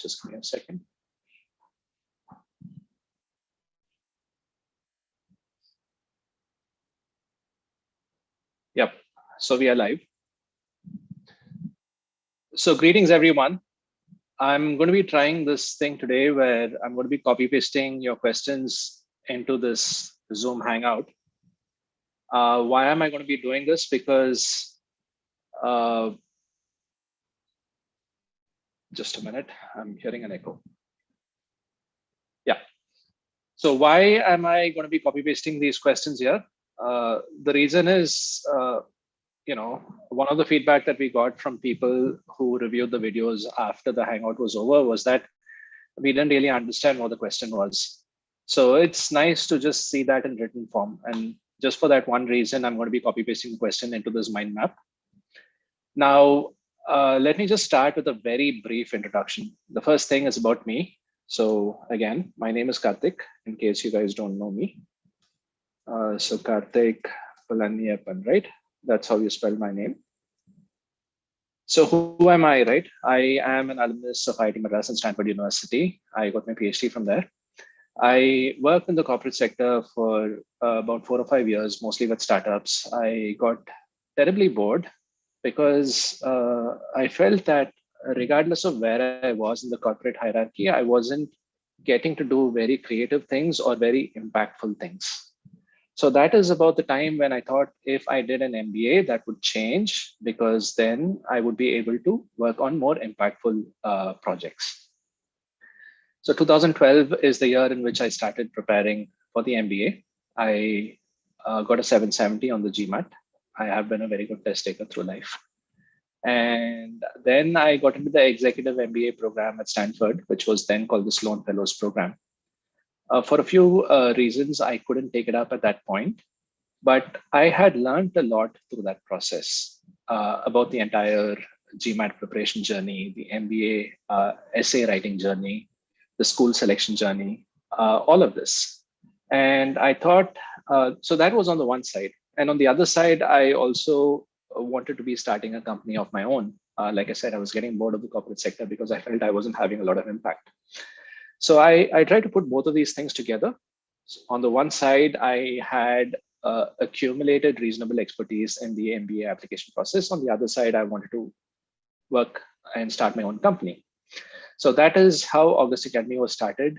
Just give me a second. Yep, so we are live. So greetings, everyone. I'm going to be trying this thing today where I'm going to be copy pasting your questions into this Zoom Hangout. Why am I going to be doing this? Because just a minute, I'm hearing an echo. Yeah. So why am I going to be copy pasting these questions here? The reason is, one of the feedback that we got from people who reviewed the videos after the Hangout was over was that we didn't really understand what the question was. So it's nice to just see that in written form. And just for that one reason, I'm going to be copy pasting the question into this mind map. Now, let me just start with a very brief introduction. The first thing is about me. So again, my name is Karthik, in case you guys don't know me. So Karthik Palaniappan, right? That's how you spell my name. So who am I, right? I am an alumnus of IIT Madras and Stanford University. I got my PhD from there. I worked in the corporate sector for about 4 or 5 years, mostly with startups. I got terribly bored because I felt that regardless of where I was in the corporate hierarchy, I wasn't getting to do very creative things or very impactful things. So that is about the time when I thought if I did an MBA, that would change because then I would be able to work on more impactful projects. So 2012 is the year in which I started preparing for the MBA. I got a 770 on the Gmat. I have been a very good test taker through life. And then I got into the executive MBA program at Stanford, which was then called the Sloan Fellows Program. For a few reasons, I couldn't take it up at that point, but I had learned a lot through that process about the entire GMAT preparation journey, the MBA essay writing journey, the school selection journey, all of this. And I thought, so that was on the one side. And on the other side, I also wanted to be starting a company of my own. Like I said, I was getting bored of the corporate sector because I felt I wasn't having a lot of impact. So I tried to put both of these things together. So on the one side, I had accumulated reasonable expertise in the MBA application process. On the other side, I wanted to work and start my own company. So that is how August Academy was started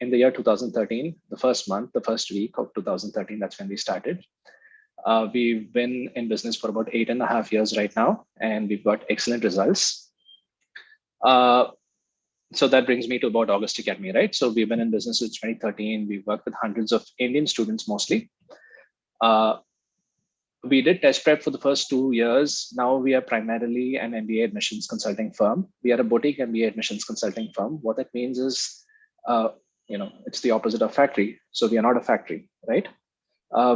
in the year 2013, the first month, the first week of 2013, that's when we started. We've been in business for about 8.5 years right now, and we've got excellent results. So that brings me to about August Academy, right? So we've been in business since 2013. We've worked with hundreds of Indian students mostly. We did test prep for the first 2 years. Now we are primarily an MBA admissions consulting firm. We are a boutique MBA admissions consulting firm. What that means is, it's the opposite of factory. So we are not a factory, right?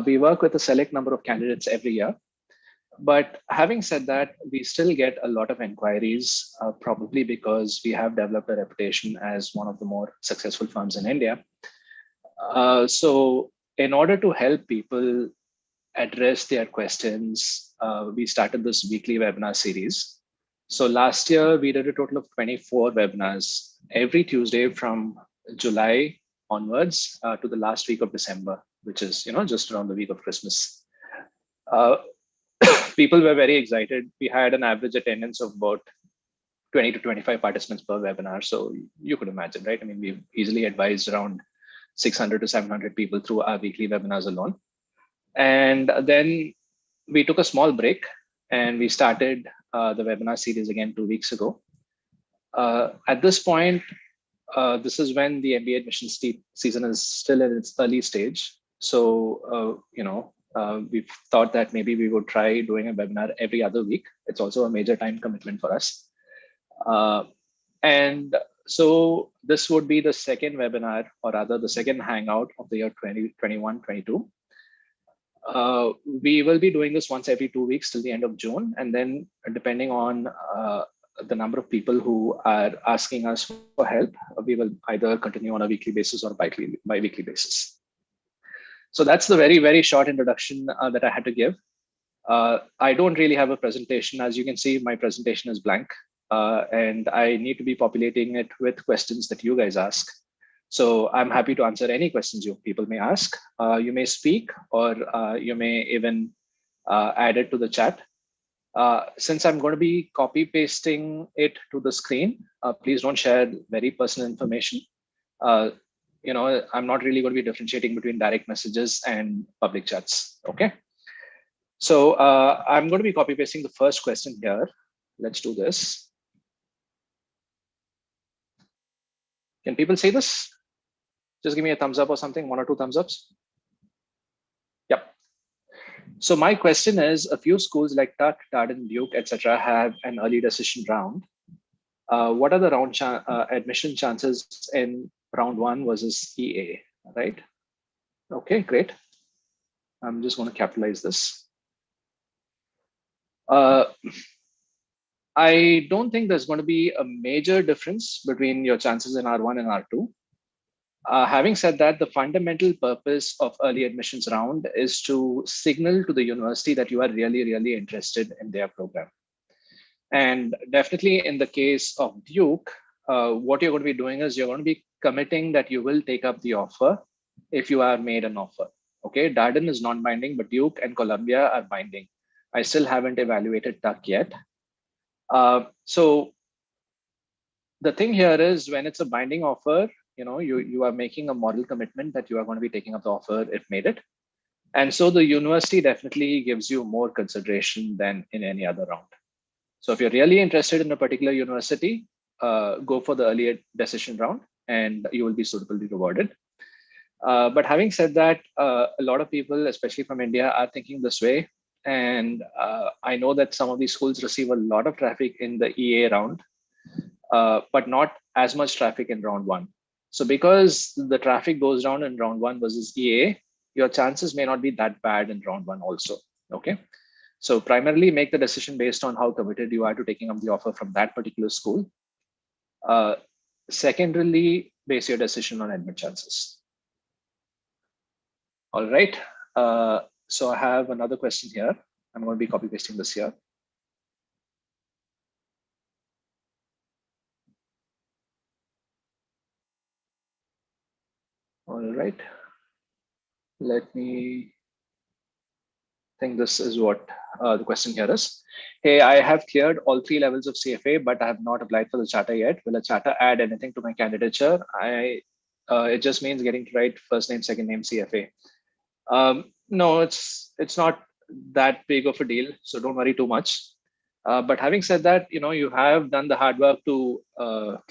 We work with a select number of candidates every year. But having said that, we still get a lot of inquiries, probably because we have developed a reputation as one of the more successful firms in India. So in order to help people address their questions, we started this weekly webinar series. So last year, we did a total of 24 webinars every Tuesday from July onwards to the last week of December, which is just around the week of Christmas. People were very excited. We had an average attendance of about 20 to 25 participants per webinar. So you could imagine, right? I mean, we've easily advised around 600 to 700 people through our weekly webinars alone. And then we took a small break and we started the webinar series again 2 weeks ago. At this point, this is when the MBA admissions season is still in its early stage. So, we've thought that maybe we would try doing a webinar every other week. It's also a major time commitment for us. And so this would be the second webinar, or rather the second hangout of the year 2021-22. We will be doing this once every 2 weeks till the end of June. And then depending on the number of people who are asking us for help, we will either continue on a weekly basis or bi-weekly basis. So that's the very, very short introduction that I had to give. I don't really have a presentation. As you can see, my presentation is blank. and I need to be populating it with questions that you guys ask. So I'm happy to answer any questions you people may ask. You may speak, or you may even add it to the chat. Since I'm going to be copy pasting it to the screen, please don't share very personal information. I'm not really going to be differentiating between direct messages and public chats. Okay. So I'm going to be copy pasting the first question here. Let's do this. Can people see this? Just give me a thumbs up or something, 1 or 2 thumbs ups. Yep. So my question is, a few schools like Tuck, Darden, Duke, etc., have an early decision round. What are the round admission chances in round 1 versus EA, right? Okay, great. I'm just going to capitalize this. I don't think there's going to be a major difference between your chances in R1 and R2. Having said that, the fundamental purpose of early admissions round is to signal to the university that you are really, really interested in their program. And definitely in the case of Duke, what you're going to be doing is you're going to be committing that you will take up the offer if you are made an offer. Okay, Darden is non-binding, but Duke and Columbia are binding. I still haven't evaluated Tuck yet. So the thing here is, when it's a binding offer, you are making a moral commitment that you are going to be taking up the offer if made it. And so the university definitely gives you more consideration than in any other round. So if you're really interested in a particular university, go for the early decision round and you will be suitably rewarded. But having said that, a lot of people, especially from India, are thinking this way. And I know that some of these schools receive a lot of traffic in the EA round, but not as much traffic in round 1. So because the traffic goes down in round 1 versus EA, your chances may not be that bad in round 1 also. Okay. So primarily make the decision based on how committed you are to taking up the offer from that particular school. Secondarily, base your decision on admit chances. All right. So I have another question here. I'm going to be copy pasting this here. All right. Let me think this is what the question here is. Hey, I have cleared all 3 levels of CFA, but I have not applied for the charter yet. Will a charter add anything to my candidature? It just means getting to write first name, second name, CFA. No, it's not that big of a deal, so don't worry too much. But having said that, you have done the hard work to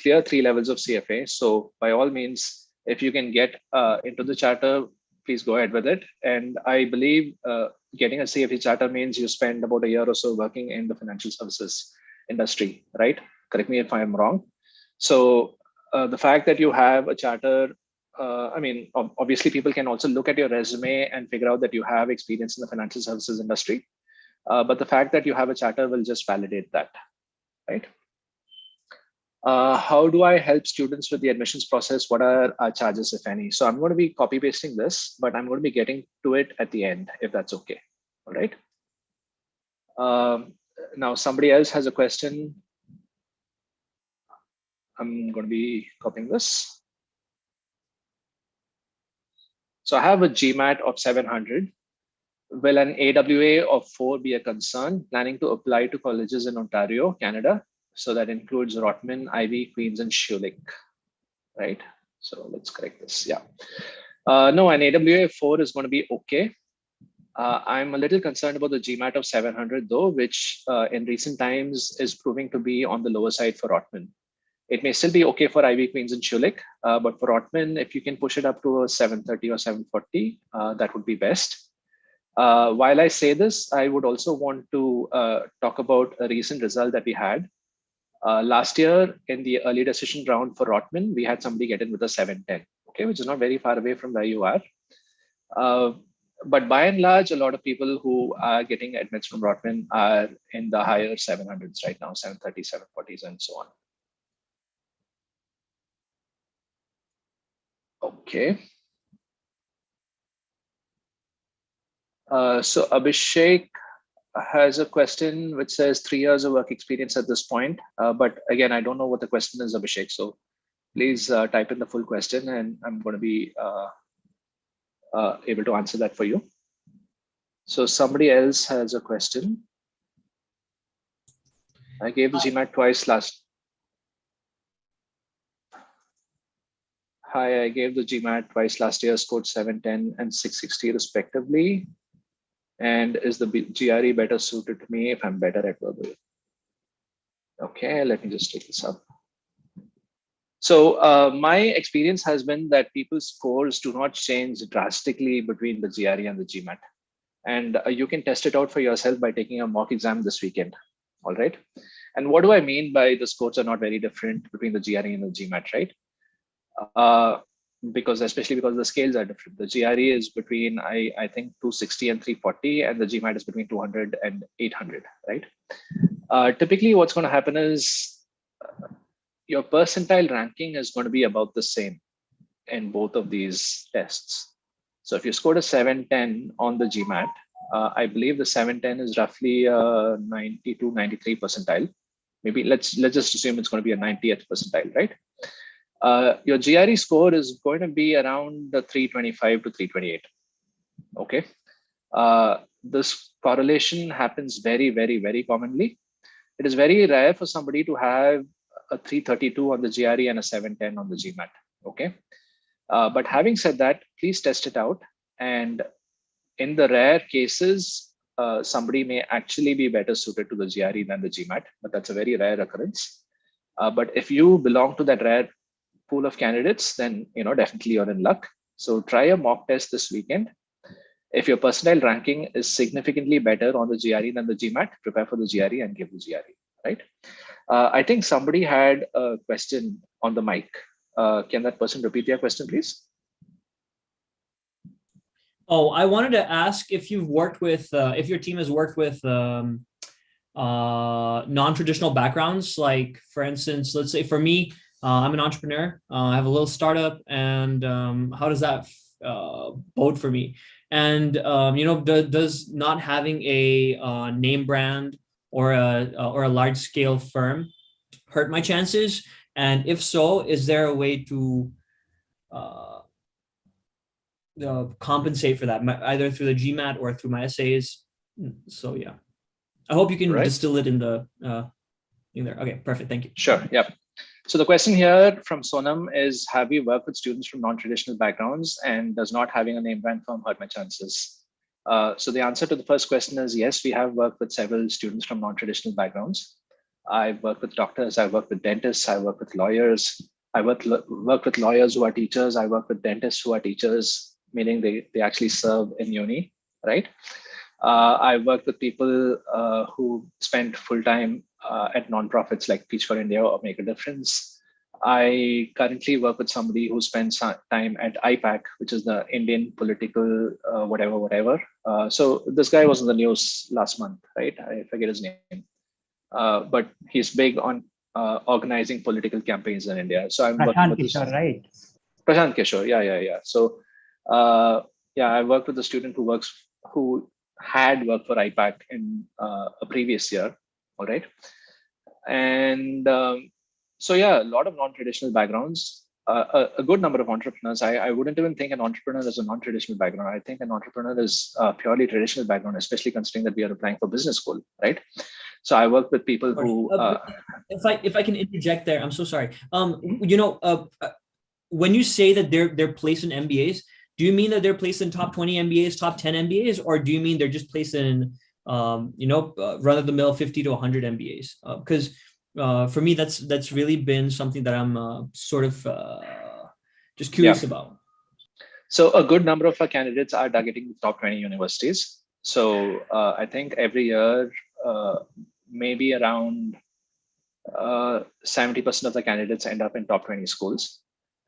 clear 3 levels of CFA. So by all means, if you can get into the charter, please go ahead with it. And I believe getting a CFA charter means you spend about a year or so working in the financial services industry, right? Correct me if I'm wrong. So the fact that you have a charter, I mean, obviously people can also look at your resume and figure out that you have experience in the financial services industry. But the fact that you have a charter will just validate that, right? How do I help students with the admissions process? What are our charges, if any? So I'm going to be copy pasting this, but I'm going to be getting to it at the end, if that's okay. All right. Now somebody else has a question. I'm going to be copying this. So I have a Gmat of 700. Will an AWA of 4 be a concern? Planning to apply to colleges in Ontario, Canada. So that includes Rotman, Ivey, Queens, and Shulich, right? So let's correct this. Yeah. No, an AWA 4 is going to be okay. I'm a little concerned about the Gmat of 700 though, which in recent times is proving to be on the lower side for Rotman. It may still be okay for Ivy, Queens, and Shulich, but for Rotman, if you can push it up to a 730 or 740, that would be best. While I say this, I would also want to talk about a recent result that we had. Last year in the early decision round for Rotman, we had somebody get in with a 710, okay, which is not very far away from where you are. But by and large, a lot of people who are getting admits from Rotman are in the higher 700s right now, 730, 740s, and so on. Okay. So Abhishek, has a question which says 3 years of work experience at this point. But again, I don't know what the question is, Abhishek. So please type in the full question and I'm going to be able to answer that for you. So somebody else has a question. I gave the Gmat twice last. Hi, I gave the Gmat twice last year, scored 710 and 660 respectively. And is the GRE better suited to me if I'm better at verbal? Okay, let me just take this up. So my experience has been that people's scores do not change drastically between the GRE and the Gmat. And you can test it out for yourself by taking a mock exam this weekend. All right. And what do I mean by the scores are not very different between the GRE and the Gmat, right? Especially because the scales are different. The GRE is between, I think, 260 and 340, and the Gmat is between 200 and 800, right? Typically, what's going to happen is your percentile ranking is going to be about the same in both of these tests. So if you scored a 710 on the Gmat, I believe the 710 is roughly 92, 93 percentile. Maybe let's just assume it's going to be a 90th percentile, right? Your GRE score is going to be around the 325 to 328. Okay. This correlation happens very, very, very commonly. It is very rare for somebody to have a 332 on the GRE and a 710 on the Gmat. Okay. But having said that, please test it out. And in the rare cases, somebody may actually be better suited to the GRE than the Gmat, but that's a very rare occurrence. But if you belong to that rare pool of candidates, then definitely you're in luck. So try a mock test this weekend. If your percentile ranking is significantly better on the GRE than the Gmat, prepare for the GRE and give the GRE, right? I think somebody had a question on the mic. Can that person repeat their question, please? Oh, I wanted to ask if you've worked with, if your team has worked with non-traditional backgrounds. Like, for instance, let's say for me, I'm an entrepreneur. I have a little startup, and how does that bode for me? And does not having a name brand or a large scale firm hurt my chances? And if so, is there a way to compensate for that, either through the Gmat or through my essays? So yeah, I hope you can distill it in the in there. Okay, perfect. Thank you. Sure. Yeah. So the question here from Sonam is, have you worked with students from non-traditional backgrounds, and does not having a name brand firm hurt my chances? So the answer to the first question is yes, we have worked with several students from non-traditional backgrounds. I've worked with doctors, I've worked with dentists, I work with lawyers. I work with lawyers who are teachers. I work with dentists who are teachers, meaning they actually serve in uni, right? I worked with people who spent full time at nonprofits like Teach for India or Make a Difference. I currently work with somebody who spends time at IPAC, which is the Indian political whatever. So this guy was in the news last month, right? I forget his name, but he's big on organizing political campaigns in India. So I'm working with Kishore, right? Prashant Kishore, yeah. So I worked with a student who had worked for IPAC in a previous year, all right? And so yeah, a lot of non-traditional backgrounds, a good number of entrepreneurs. I wouldn't even think an entrepreneur is a non-traditional background. I think an entrepreneur is a purely traditional background, especially considering that we are applying for business school, right? So I work with people who. If I can interject there, I'm so sorry. When you say that they're placed in MBAs, do you mean that they're placed in top 20 MBAs, top 10 MBAs, or do you mean they're just placed in run-of-the-mill 50 to 100 MBAs? Because for me, that's really been something that I'm sort of just curious about. So a good number of our candidates are targeting the top 20 universities. So I think every year, maybe around 70% of the candidates end up in top 20 schools,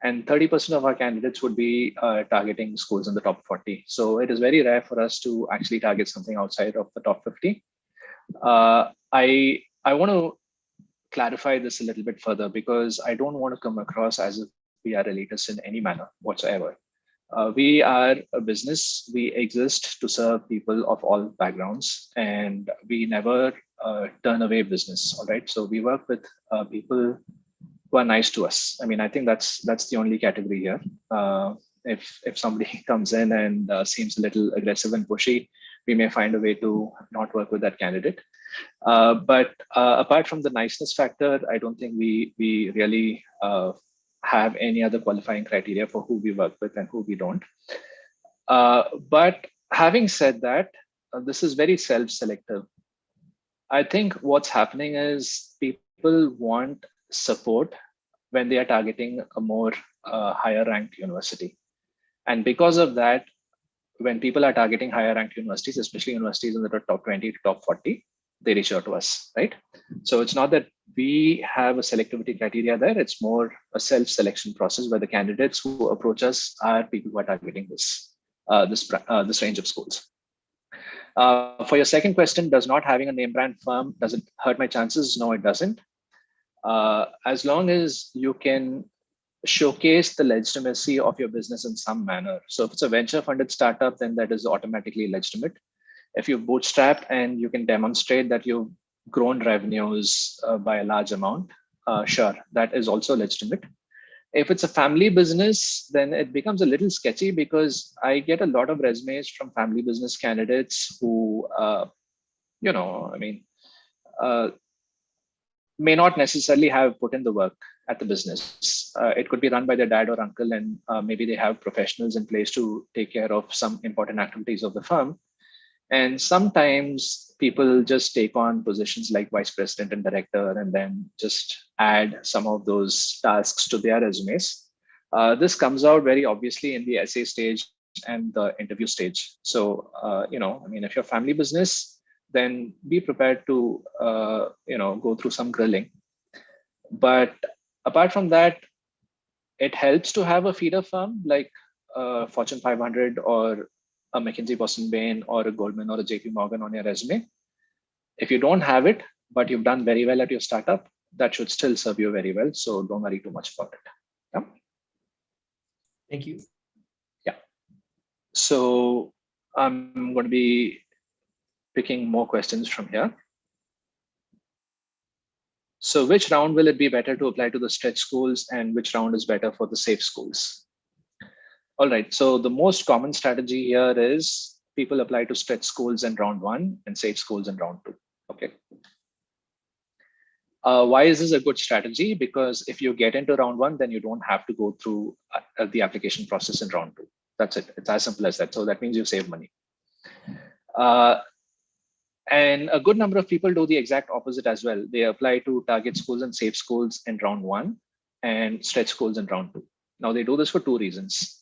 and 30% of our candidates would be targeting schools in the top 40. So it is very rare for us to actually target something outside of the top 50. I want to clarify this a little bit further, because I don't want to come across as if we are elitist in any manner whatsoever. We are a business. We exist to serve people of all backgrounds, and we never turn away business. All right. So we work with people who are nice to us. I mean, I think that's the only category here. If somebody comes in and seems a little aggressive and pushy, we may find a way to not work with that candidate. But apart from the niceness factor, I don't think we really have any other qualifying criteria for who we work with and who we don't. But having said that, this is very self-selective. I think what's happening is people want support when they are targeting a more higher ranked university. And because of that, when people are targeting higher ranked universities, especially universities in the top 20 to top 40, they reach out to us, right? So it's not that we have a selectivity criteria there. It's more a self-selection process where the candidates who approach us are people who are targeting this range of schools. For your second question, does not having a name brand firm, does it hurt my chances? No, it doesn't. As long as you can showcase the legitimacy of your business in some manner. So if it's a venture funded startup, then that is automatically legitimate. If you bootstrap and you can demonstrate that you've grown revenues by a large amount, sure, that is also legitimate. If it's a family business, then it becomes a little sketchy because I get a lot of resumes from family business candidates who, may not necessarily have put in the work at the business. It could be run by their dad or uncle, and maybe they have professionals in place to take care of some important activities of the firm. And sometimes people just take on positions like vice president and director and then just add some of those tasks to their resumes. This comes out very obviously in the essay stage and the interview stage. So, if you're family business, then be prepared to, go through some grilling. But apart from that, it helps to have a feeder firm like Fortune 500 or a McKinsey, Boston Bain, or a Goldman or a JP Morgan on your resume. If you don't have it, but you've done very well at your startup, that should still serve you very well. So don't worry too much about it. Yeah. Thank you. Yeah. So I'm going to be picking more questions from here. So which round will it be better to apply to the stretch schools, and which round is better for the safe schools? All right, so the most common strategy here is people apply to stretch schools in round 1 and safe schools in round 2. Okay. Why is this a good strategy? Because if you get into round 1, then you don't have to go through the application process in round 2. That's it. It's as simple as that. So that means you save money. And a good number of people do the exact opposite as well. They apply to target schools and safe schools in round 1 and stretch schools in round 2. Now they do this for 2 reasons.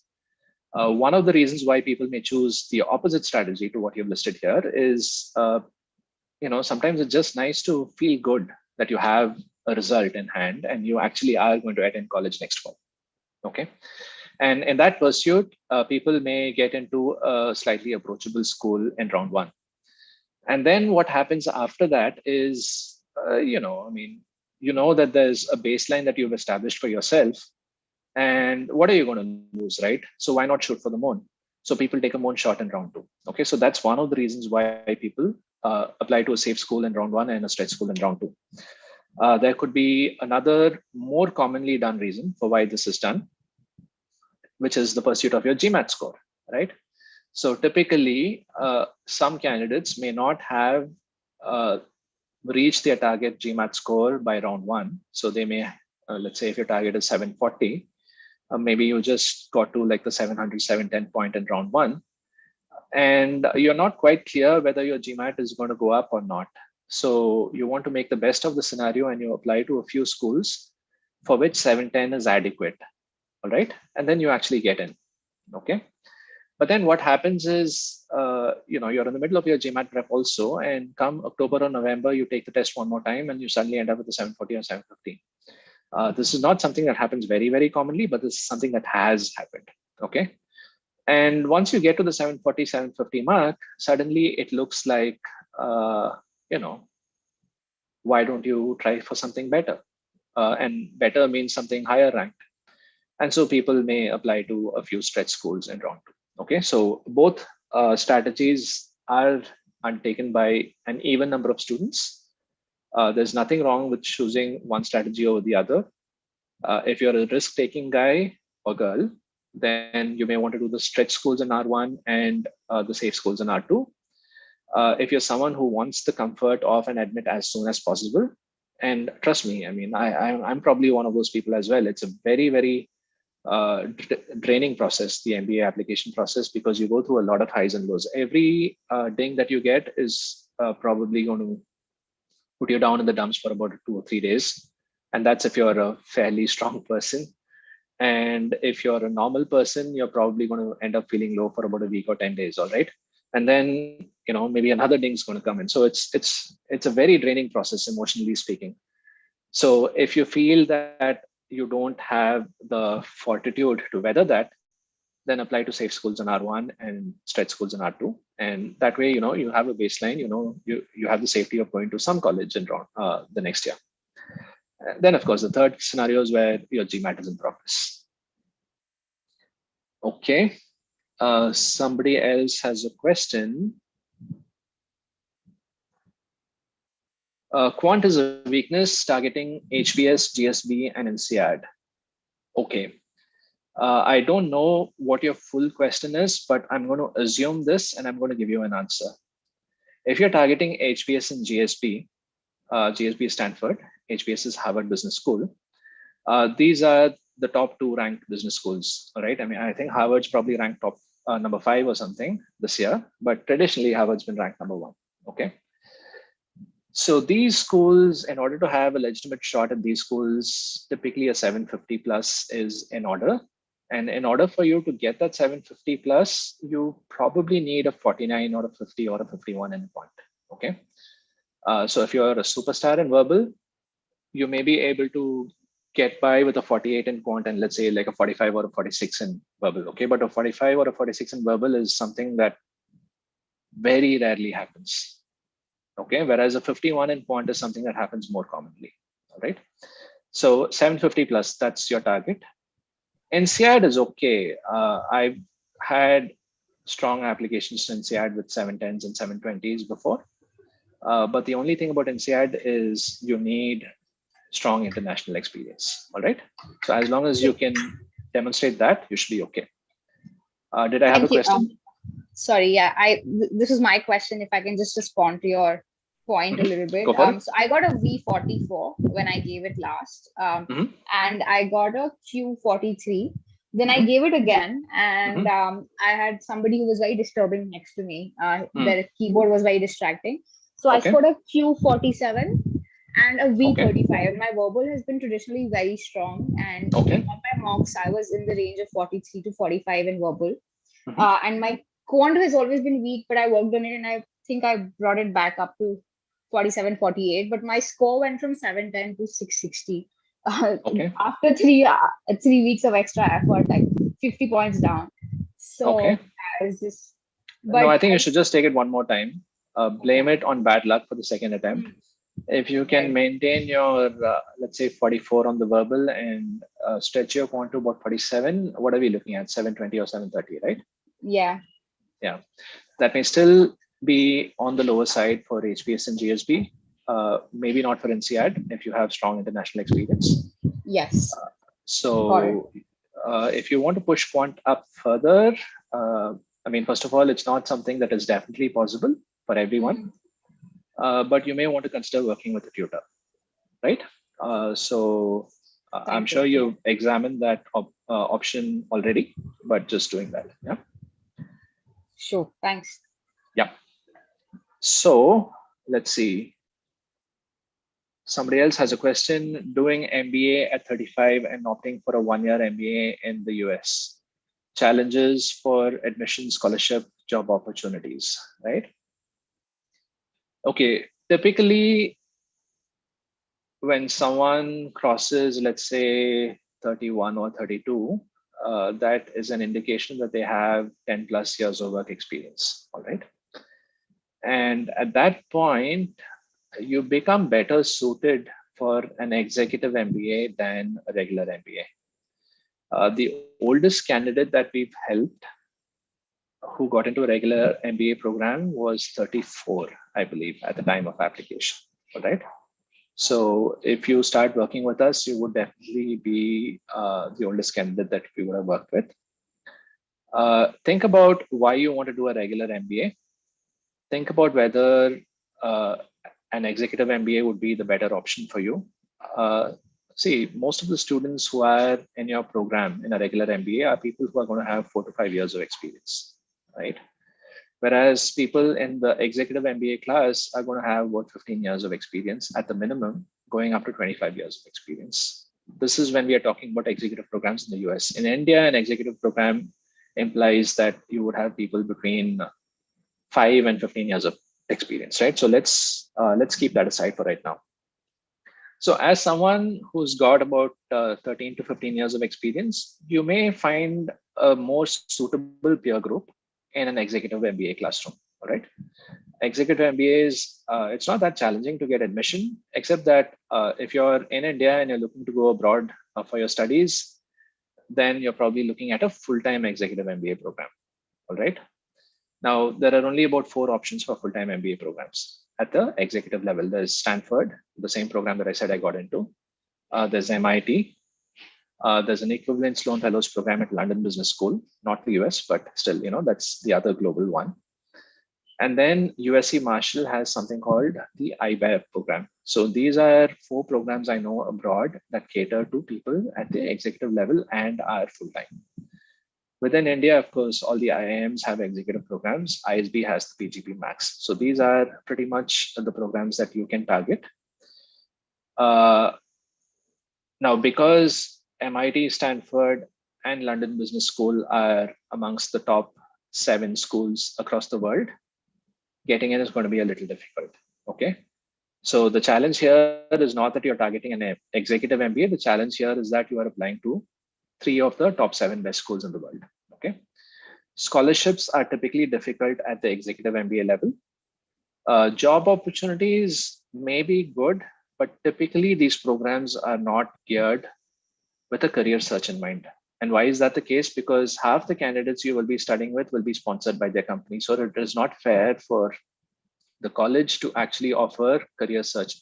One of the reasons why people may choose the opposite strategy to what you've listed here is, sometimes it's just nice to feel good that you have a result in hand and you actually are going to attend college next fall. Okay. And in that pursuit, people may get into a slightly approachable school in round 1. And then what happens after that is, that there's a baseline that you've established for yourself. And what are you going to lose, right? So why not shoot for the moon? So people take a moon shot in round 2. Okay, so that's one of the reasons why people apply to a safe school in round 1 and a stretch school in round 2. There could be another more commonly done reason for why this is done, which is the pursuit of your GMAT score, right? So typically, some candidates may not have reached their target GMAT score by round 1. So they may, let's say if your target is 740, maybe you just got to like the 700, 710 point in round 1. And you're not quite clear whether your GMAT is going to go up or not. So you want to make the best of the scenario and you apply to a few schools for which 710 is adequate. All right. And then you actually get in. Okay. But then what happens is, you're in the middle of your GMAT prep also, and come October or November, you take the test one more time and you suddenly end up with a 740 or 750. This is not something that happens very, very commonly, but this is something that has happened. Okay. And once you get to the 740, 750 mark, suddenly it looks like, why don't you try for something better? And better means something higher ranked. And so people may apply to a few stretch schools in round 2. Okay, so both strategies are undertaken by an even number of students. There's nothing wrong with choosing one strategy over the other. If you're a risk-taking guy or girl, then you may want to do the stretch schools in R1 and the safe schools in R2. If you're someone who wants the comfort of an admit as soon as possible, and trust me, I mean, I'm probably one of those people as well. It's a very, very draining process, the MBA application process, because you go through a lot of highs and lows. Every ding that you get is probably going to put you down in the dumps for about 2 or 3 days. And that's if you're a fairly strong person. And if you're a normal person, you're probably going to end up feeling low for about a week or 10 days, all right? And then, maybe another ding is going to come in. So it's a very draining process, emotionally speaking. So if you feel that you don't have the fortitude to weather that, then apply to safe schools in R1 and stretch schools in R2. And that way, you have a baseline, you have the safety of going to some college in the next year. Then, of course, the third scenario is where your Gmat is in progress. Okay. Somebody else has a question. Quant is a weakness targeting HBS, GSB, and Insead. Okay. I don't know what your full question is, but I'm going to assume this and I'm going to give you an answer. If you're targeting HBS and GSB, GSB is Stanford, HBS is Harvard Business School. These are the top 2 ranked business schools, right? I mean, I think Harvard's probably ranked top number 5 or something this year, but traditionally Harvard's been ranked number 1, okay? So these schools, in order to have a legitimate shot at these schools, typically a 750 plus is in order. And in order for you to get that 750 plus, you probably need a 49 or a 50 or a 51 in quant, okay? So if you're a superstar in verbal, you may be able to get by with a 48 in quant and let's say like a 45 or a 46 in verbal, okay? But a 45 or a 46 in verbal is something that very rarely happens, okay? Whereas a 51 in quant is something that happens more commonly, all right? So 750 plus, that's your target. Insead is okay. I've had strong applications to Insead with 710s and 720s before. But the only thing about Insead is you need strong international experience. All right. So as long as you can demonstrate that, you should be okay. Did I have a question? Sorry, yeah. This is my question. If I can just respond to your point a little bit. So I got a V44 when I gave it last, and I got a Q43. Then I gave it again, and I had somebody who was very disturbing next to me. Their keyboard was very distracting. So I scored a Q47 and a V35. My verbal has been traditionally very strong, and on my mocks, I was in the range of 43 to 45 in verbal. And my quant has always been weak, but I worked on it, and I think I brought it back up to 47, 48. But my score went from 710 to 660. After 3 weeks of extra effort, like 50 points down. So I was just. No, I think you should just take it one more time. Blame it on bad luck for the second attempt. If you can maintain your, let's say 44 on the verbal and stretch your quant to about 47, what are we looking at? 720 or 730, right? Yeah. Yeah. That may still be on the lower side for HBS and GSB. Maybe not for Insead if you have strong international experience. Yes. So if you want to push quant up further, I mean, first of all, it's not something that is definitely possible for everyone, but you may want to consider working with a tutor, right? So I'm sure you've examined that option already, but just doing that. Yeah. Sure. Thanks. Yeah. So let's see. Somebody else has a question. Doing MBA at 35 and opting for a 1-year MBA in the US. Challenges for admission, scholarship, job opportunities, right? Okay, typically when someone crosses, let's say 31 or 32, that is an indication that they have 10 plus years of work experience, all right? And at that point, you become better suited for an executive MBA than a regular MBA. The oldest candidate that we've helped who got into a regular MBA program was 34, I believe, at the time of application. All right. So if you start working with us, you would definitely be the oldest candidate that we would have worked with. Think about why you want to do a regular MBA. Think about whether an executive MBA would be the better option for you. See, most of the students who are in your program in a regular MBA are people who are going to have 4 to 5 years of experience, right? Whereas people in the executive MBA class are going to have about 15 years of experience at the minimum, going up to 25 years of experience. This is when we are talking about executive programs in the US. In India, an executive program implies that you would have people between 5 and 15 years of experience, right? So let's keep that aside for right now. So as someone who's got about 13 to 15 years of experience, you may find a more suitable peer group in an executive MBA classroom, all right? Executive MBAs, it's not that challenging to get admission, except that if you're in India and you're looking to go abroad for your studies, then you're probably looking at a full-time executive MBA program, all right? Now, there are only about 4 options for full-time MBA programs at the executive level. There's Stanford, the same program that I said I got into. There's MIT. There's an equivalent Sloan Fellows program at London Business School, not the US, but still, that's the other global one. And then USC Marshall has something called the Ivey program. So these are 4 programs I know abroad that cater to people at the executive level and are full-time. Within India, of course, all the IIMs have executive programs. ISB has the PGP Max. So these are pretty much the programs that you can target. Now, because MIT, Stanford, and London Business School are amongst the top 7 schools across the world, getting in is going to be a little difficult. Okay. So the challenge here is not that you're targeting an executive MBA. The challenge here is that you are applying to 3 of the top 7 best schools in the world. Okay. Scholarships are typically difficult at the executive MBA level. Job opportunities may be good, but typically these programs are not geared with a career search in mind. And why is that the case? Because half the candidates you will be studying with will be sponsored by their company. So it is not fair for the college to actually offer career search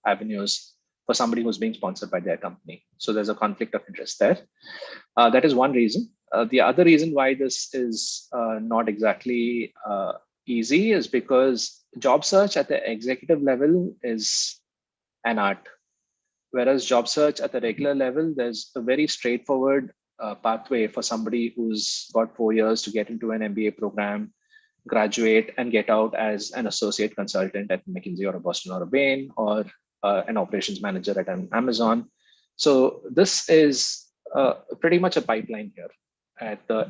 avenues for somebody who's being sponsored by their company. So there's a conflict of interest there. That is one reason. The other reason why this is not exactly easy is because job search at the executive level is an art. Whereas job search at the regular level, there's a very straightforward pathway for somebody who's got 4 years to get into an MBA program, graduate, and get out as an associate consultant at McKinsey or a Boston or a Bain, or an operations manager at an Amazon. So this is pretty much a pipeline here at the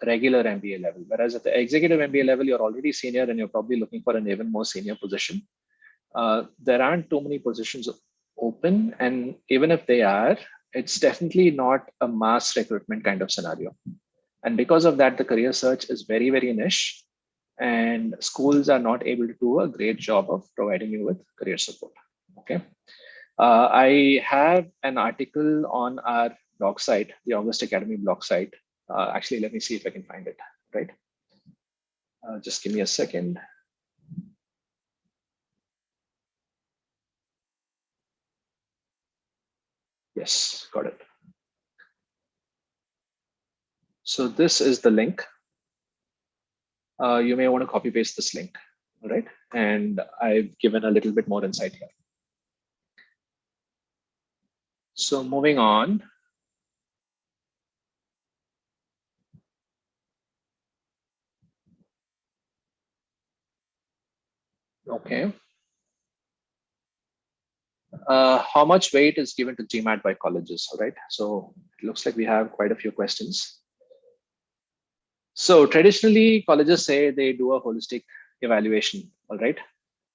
regular MBA level. Whereas at the executive MBA level, you're already senior and you're probably looking for an even more senior position. There aren't too many positions open, and even if they are, it's definitely not a mass recruitment kind of scenario. And because of that, the career search is very, very niche, and schools are not able to do a great job of providing you with career support. Okay. I have an article on our blog site, the August Academy blog site. Actually, let me see if I can find it, right? Just give me a second. Yes, got it. So this is the link. You may want to copy paste this link, all right? And I've given a little bit more insight here. So moving on. Okay. How much weight is given to Gmat by colleges, all right? So it looks like we have quite a few questions. So traditionally, colleges say they do a holistic evaluation, all right?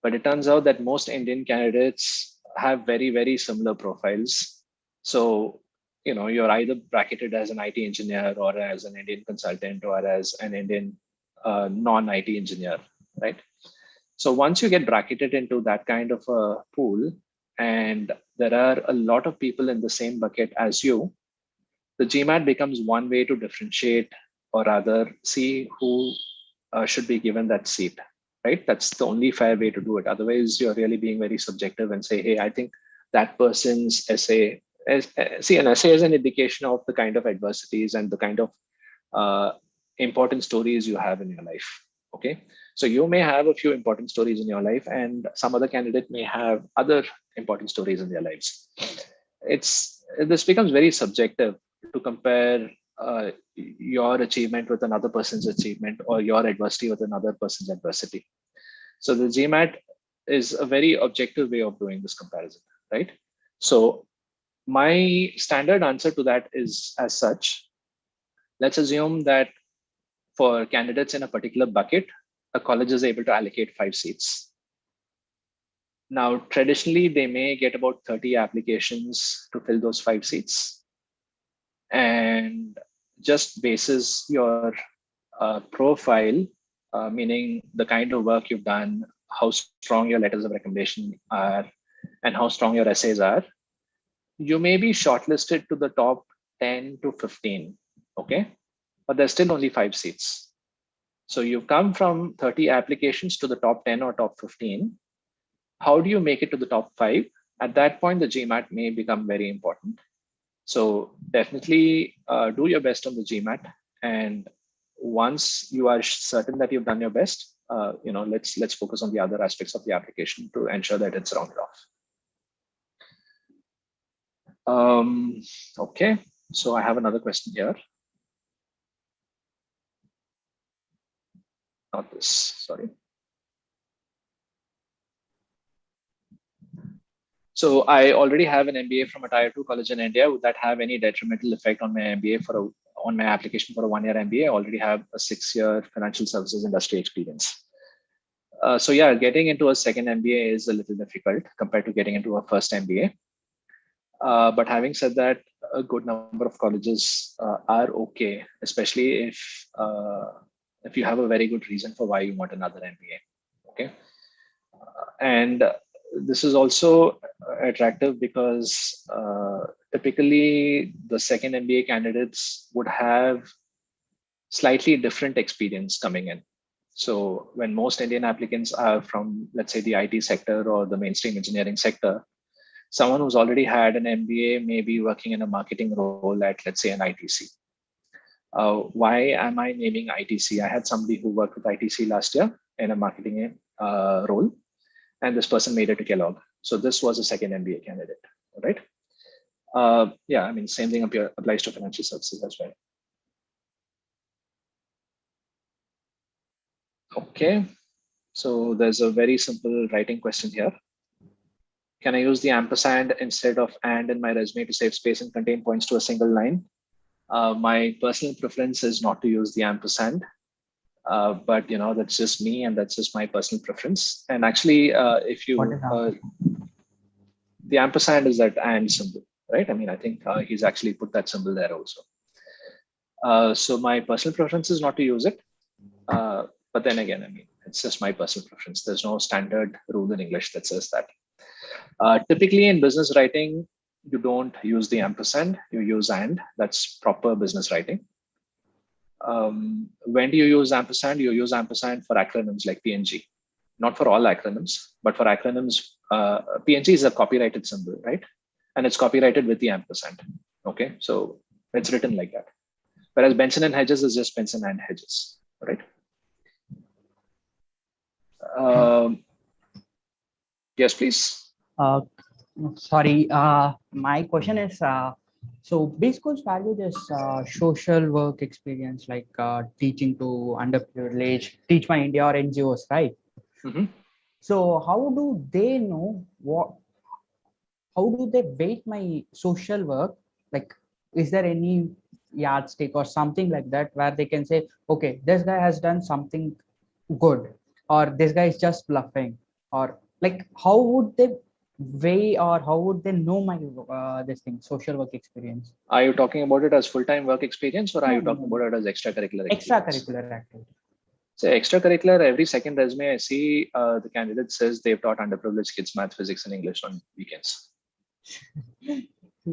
But it turns out that most Indian candidates have very, very similar profiles. So, you're either bracketed as an IT engineer or as an Indian consultant or as an Indian non-IT engineer, right? So once you get bracketed into that kind of a pool, and there are a lot of people in the same bucket as you, the GMAT becomes one way to differentiate, or rather see who should be given that seat, right? That's the only fair way to do it. Otherwise, you're really being very subjective and say, hey, I think that person's essay, see, an essay is an indication of the kind of adversities and the kind of important stories you have in your life. Okay, so you may have a few important stories in your life, and some other candidate may have other important stories in their lives. This becomes very subjective to compare your achievement with another person's achievement, or your adversity with another person's adversity. So the GMAT is a very objective way of doing this comparison, right? So my standard answer to that is as such. Let's assume that for candidates in a particular bucket, a college is able to allocate 5 seats. Now, traditionally, they may get about 30 applications to fill those 5 seats. And just basis your profile, meaning the kind of work you've done, how strong your letters of recommendation are, and how strong your essays are, you may be shortlisted to the top 10 to 15, okay? But there's still only 5 seats. So you've come from 30 applications to the top 10 or top 15. How do you make it to the top 5? At that point, the GMAT may become very important. So definitely do your best on the GMAT. And once you are certain that you've done your best, let's focus on the other aspects of the application to ensure that it's rounded off. Okay, so I have another question here. Not this, sorry. So I already have an MBA from a tier 2 college in India. Would that have any detrimental effect on my MBA on my application for a 1-year MBA? I already have a 6-year financial services industry experience. So yeah, getting into a second MBA is a little difficult compared to getting into a first MBA. But having said that, a good number of colleges are okay, especially if you have a very good reason for why you want another MBA. Okay, and this is also attractive because typically the second MBA candidates would have slightly different experience coming in. So when most Indian applicants are from, let's say, the IT sector or the mainstream engineering sector, someone who's already had an MBA may be working in a marketing role at, let's say, an ITC. Why am I naming ITC? I had somebody who worked with ITC last year in a marketing role, and this person made it to Kellogg. So this was a second MBA candidate, right? Yeah, I mean, same thing applies to financial services as well. Okay, so there's a very simple writing question here. Can I use the ampersand instead of and in my resume to save space and contain points to a single line? My personal preference is not to use the ampersand, but that's just me and that's just my personal preference. And actually, if you the ampersand is that and symbol, right? I mean, I think he's actually put that symbol there also. So my personal preference is not to use it, but then again, I mean, it's just my personal preference. There's no standard rule in English that says that. Typically in business writing, you don't use the ampersand, you use and. That's proper business writing. When do you use ampersand? You use ampersand for acronyms like PNG. Not for all acronyms, but for acronyms, PNG is a copyrighted symbol, right? And it's copyrighted with the ampersand. Okay, so it's written like that. Whereas Benson and Hedges is just Benson and Hedges, right? Yes, please. Sorry, my question is, so base course value this social work experience, like teaching to underprivileged, Teach My India or NGOs, right? Mm-hmm. So how do they know how do they weight my social work? Like, is there any yardstick or something like that where they can say, okay, this guy has done something good, or this guy is just bluffing, or like, how would they weigh, or how would they know my social work experience? Are you talking about it as full-time work experience, or are you talking about it as extracurricular experience? Extracurricular activity. So extracurricular, every second resume I see, the candidate says they've taught underprivileged kids math, physics, and English on weekends.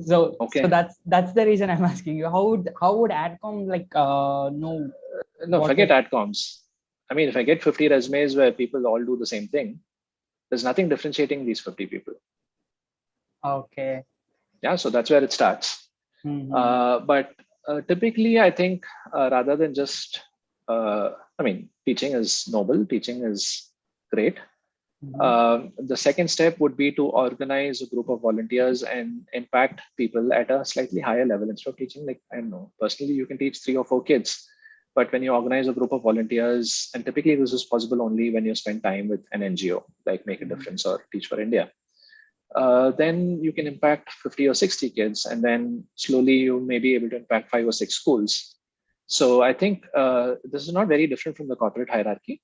So Okay. so that's the reason I'm asking you. How would AdCom know? No, what forget the- AdComs. I mean, if I get 50 resumes where people all do the same thing, there's nothing differentiating these 50 people. Okay. Yeah, so that's where it starts. But typically, I think rather than just, I mean, teaching is noble, teaching is great. The second step would be to organize a group of volunteers and impact people at a slightly higher level. Instead of teaching, like, I don't know, personally, you can teach 3 or 4 kids. But when you organize a group of volunteers, and typically this is possible only when you spend time with an NGO, like Make a Difference or Teach for India, then you can impact 50 or 60 kids, and then slowly you may be able to impact 5 or 6 schools. So I think this is not very different from the corporate hierarchy.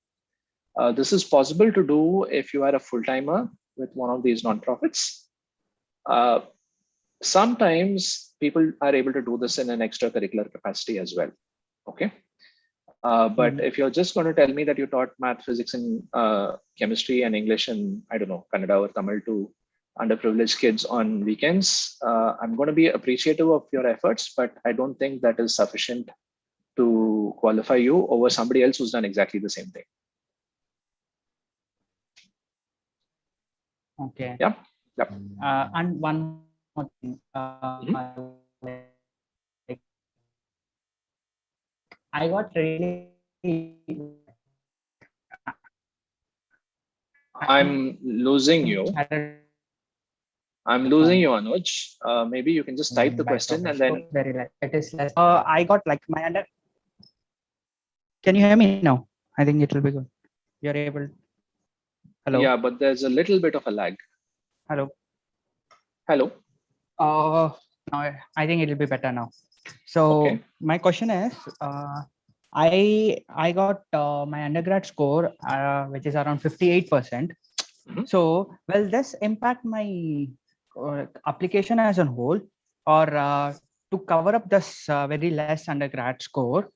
This is possible to do if you are a full-timer with one of these nonprofits. Sometimes people are able to do this in an extracurricular capacity as well. Okay. But if you're just going to tell me that you taught math, physics, and chemistry and English and, I don't know, Kannada or Tamil to underprivileged kids on weekends, I'm going to be appreciative of your efforts, but I don't think that is sufficient to qualify you over somebody else who's done exactly the same thing. Okay. Yeah. Yep. And one more thing. I got really. I'm losing you. I'm losing you, Anuj. Maybe you can just type the question and then. Very less. It is less. I got like my under. Can you hear me now? I think it will be good. You're able. Hello. Yeah, but there's a little bit of a lag. Hello. Hello. Now I think it'll be better now. So Okay. my question is, I got my undergrad score, which is around 58%. So will this impact my application as a whole, or to cover up this very less undergrad score?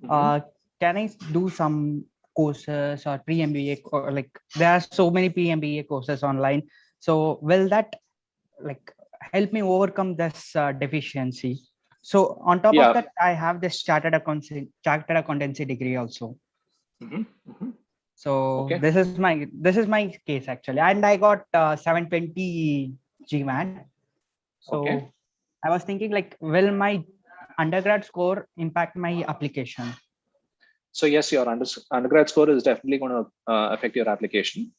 Can I do some courses or pre-MBA, or like there are so many pre-MBA courses online? So will that like help me overcome this deficiency? So on top of that, I have this chartered accountancy degree also. So this is my case actually, and I got 720 Gmat. So I was thinking, like, will my undergrad score impact my application? So yes, your undergrad score is definitely going to affect your application.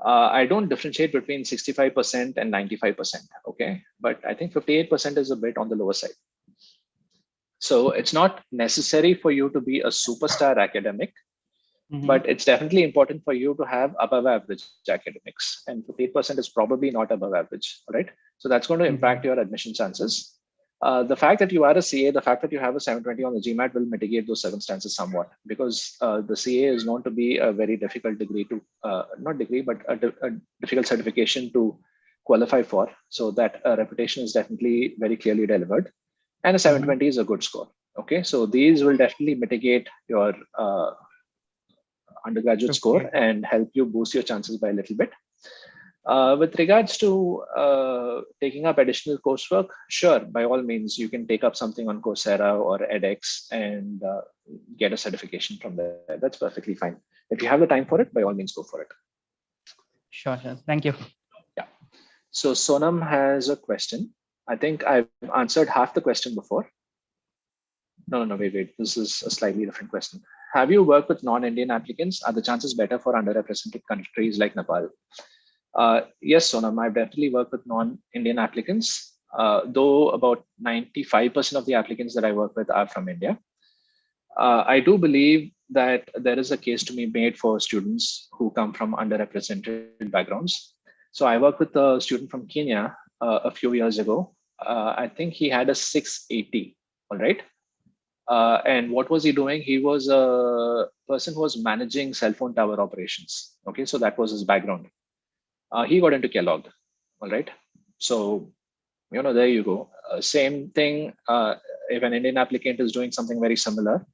I don't differentiate between 65% and 95%. Okay, but I think 58% is a bit on the lower side. So it's not necessary for you to be a superstar academic, but it's definitely important for you to have above average academics, and 58% is probably not above average, right? So that's going to impact your admission chances. The fact that you are a CA, the fact that you have a 720 on the GMAT will mitigate those circumstances somewhat, because the CA is known to be a very difficult degree to, not degree, but a difficult certification to qualify for. So that reputation is definitely very clearly delivered. And a 720 is a good score. Okay, so these will definitely mitigate your undergraduate score and help you boost your chances by a little bit. With regards to taking up additional coursework, sure, by all means, you can take up something on Coursera or edX and get a certification from there. That's perfectly fine. If you have the time for it, by all means, go for it. Sure, sir. Thank you. Yeah. So Sonam has a question. I think I've answered half the question before. No, wait. This is a slightly different question. Have you worked with non-Indian applicants? Are the chances better for underrepresented countries like Nepal? Yes, Sonam, I've definitely worked with non-Indian applicants, though about 95% of the applicants that I work with are from India. I do believe that there is a case to be made for students who come from underrepresented backgrounds. So I worked with a student from Kenya a few years ago. I think he had a 680, all right? And what was he doing? He was a person who was managing cell phone tower operations. Okay, so that was his background. He got into Kellogg, all right? So, there you go. Same thing, if an Indian applicant is doing something very similar,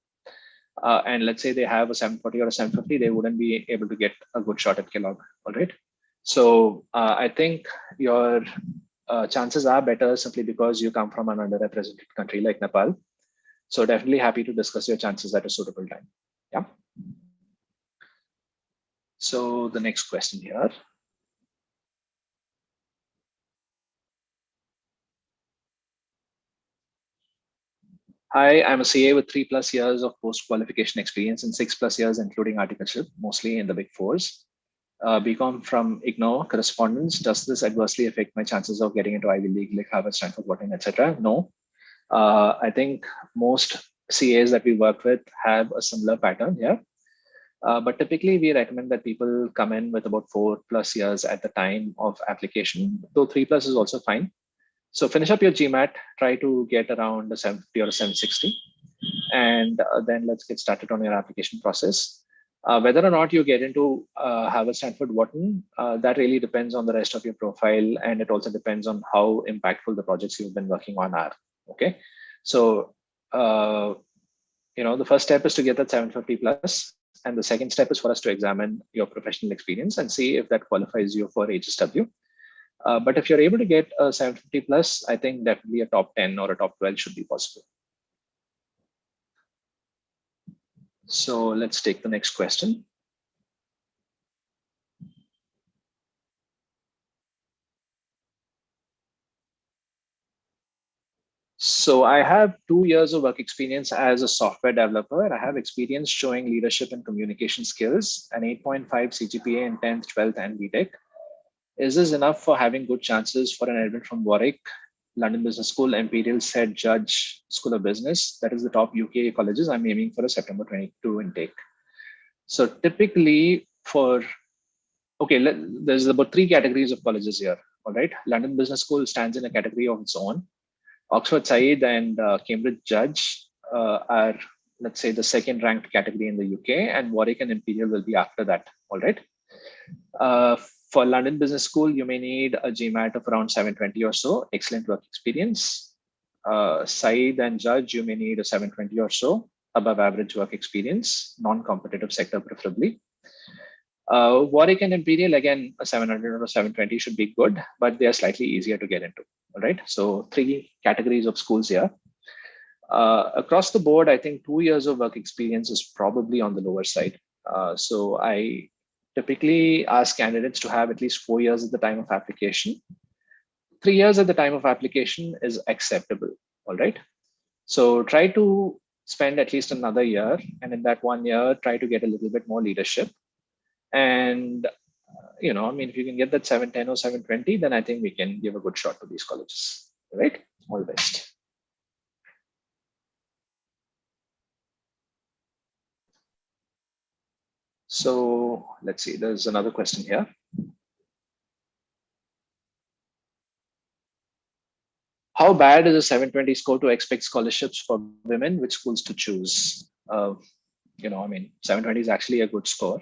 and let's say they have a 740 or a 750, they wouldn't be able to get a good shot at Kellogg, all right? So I think your chances are better simply because you come from an underrepresented country like Nepal. So definitely happy to discuss your chances at a suitable time. Yeah. So the next question here. Hi, I'm a CA with 3+ years of post-qualification experience and 6+ years, including articleship, mostly in the Big Fours. BCom from IGNO correspondence. Does this adversely affect my chances of getting into Ivy League, like Harvard, Stanford, Wharton, etc.? No. I think most CAs that we work with have a similar pattern here. But typically, we recommend that people come in with about 4+ years at the time of application, though 3+ is also fine. So finish up your Gmat, try to get around a 750 or a 760, and then let's get started on your application process. Whether or not you get into Harvard, Stanford, Wharton, that really depends on the rest of your profile, and it also depends on how impactful the projects you've been working on are. Okay, so the first step is to get that 750+, and the second step is for us to examine your professional experience and see if that qualifies you for HSW. But if you're able to get a 750+, I think definitely a top 10 or a top 12 should be possible. So let's take the next question. So I have 2 years of work experience as a software developer. I have experience showing leadership and communication skills, an 8.5 CGPA in 10th, 12th, and BTech. Is this enough for having good chances for an admit from Warwick, London Business School, Imperial, Said Judge School of Business? That is the top UK colleges. I'm aiming for a September 22 intake. So typically there's about 3 categories of colleges here. All right, London Business School stands in a category of its own. Oxford Said and Cambridge Judge are, let's say, the second ranked category in the UK, and Warwick and Imperial will be after that. All right. For London Business School, you may need a Gmat of around 720 or so, excellent work experience. Said and Judge, you may need a 720 or so, above average work experience, non-competitive sector preferably. Warwick and Imperial, again, a 700 or 720 should be good, but they are slightly easier to get into. All right, so 3 categories of schools here. Across the board, I think 2 years of work experience is probably on the lower side. So I typically ask candidates to have at least 4 years at the time of application. 3 years at the time of application is acceptable. All right, so try to spend at least another year, and in that 1 year, try to get a little bit more leadership. And if you can get that 710 or 720, then I think we can give a good shot to these colleges. All right, all the best. So let's see, there's another question here. How bad is a 720 score to expect scholarships for women? Which schools to choose? 720 is actually a good score.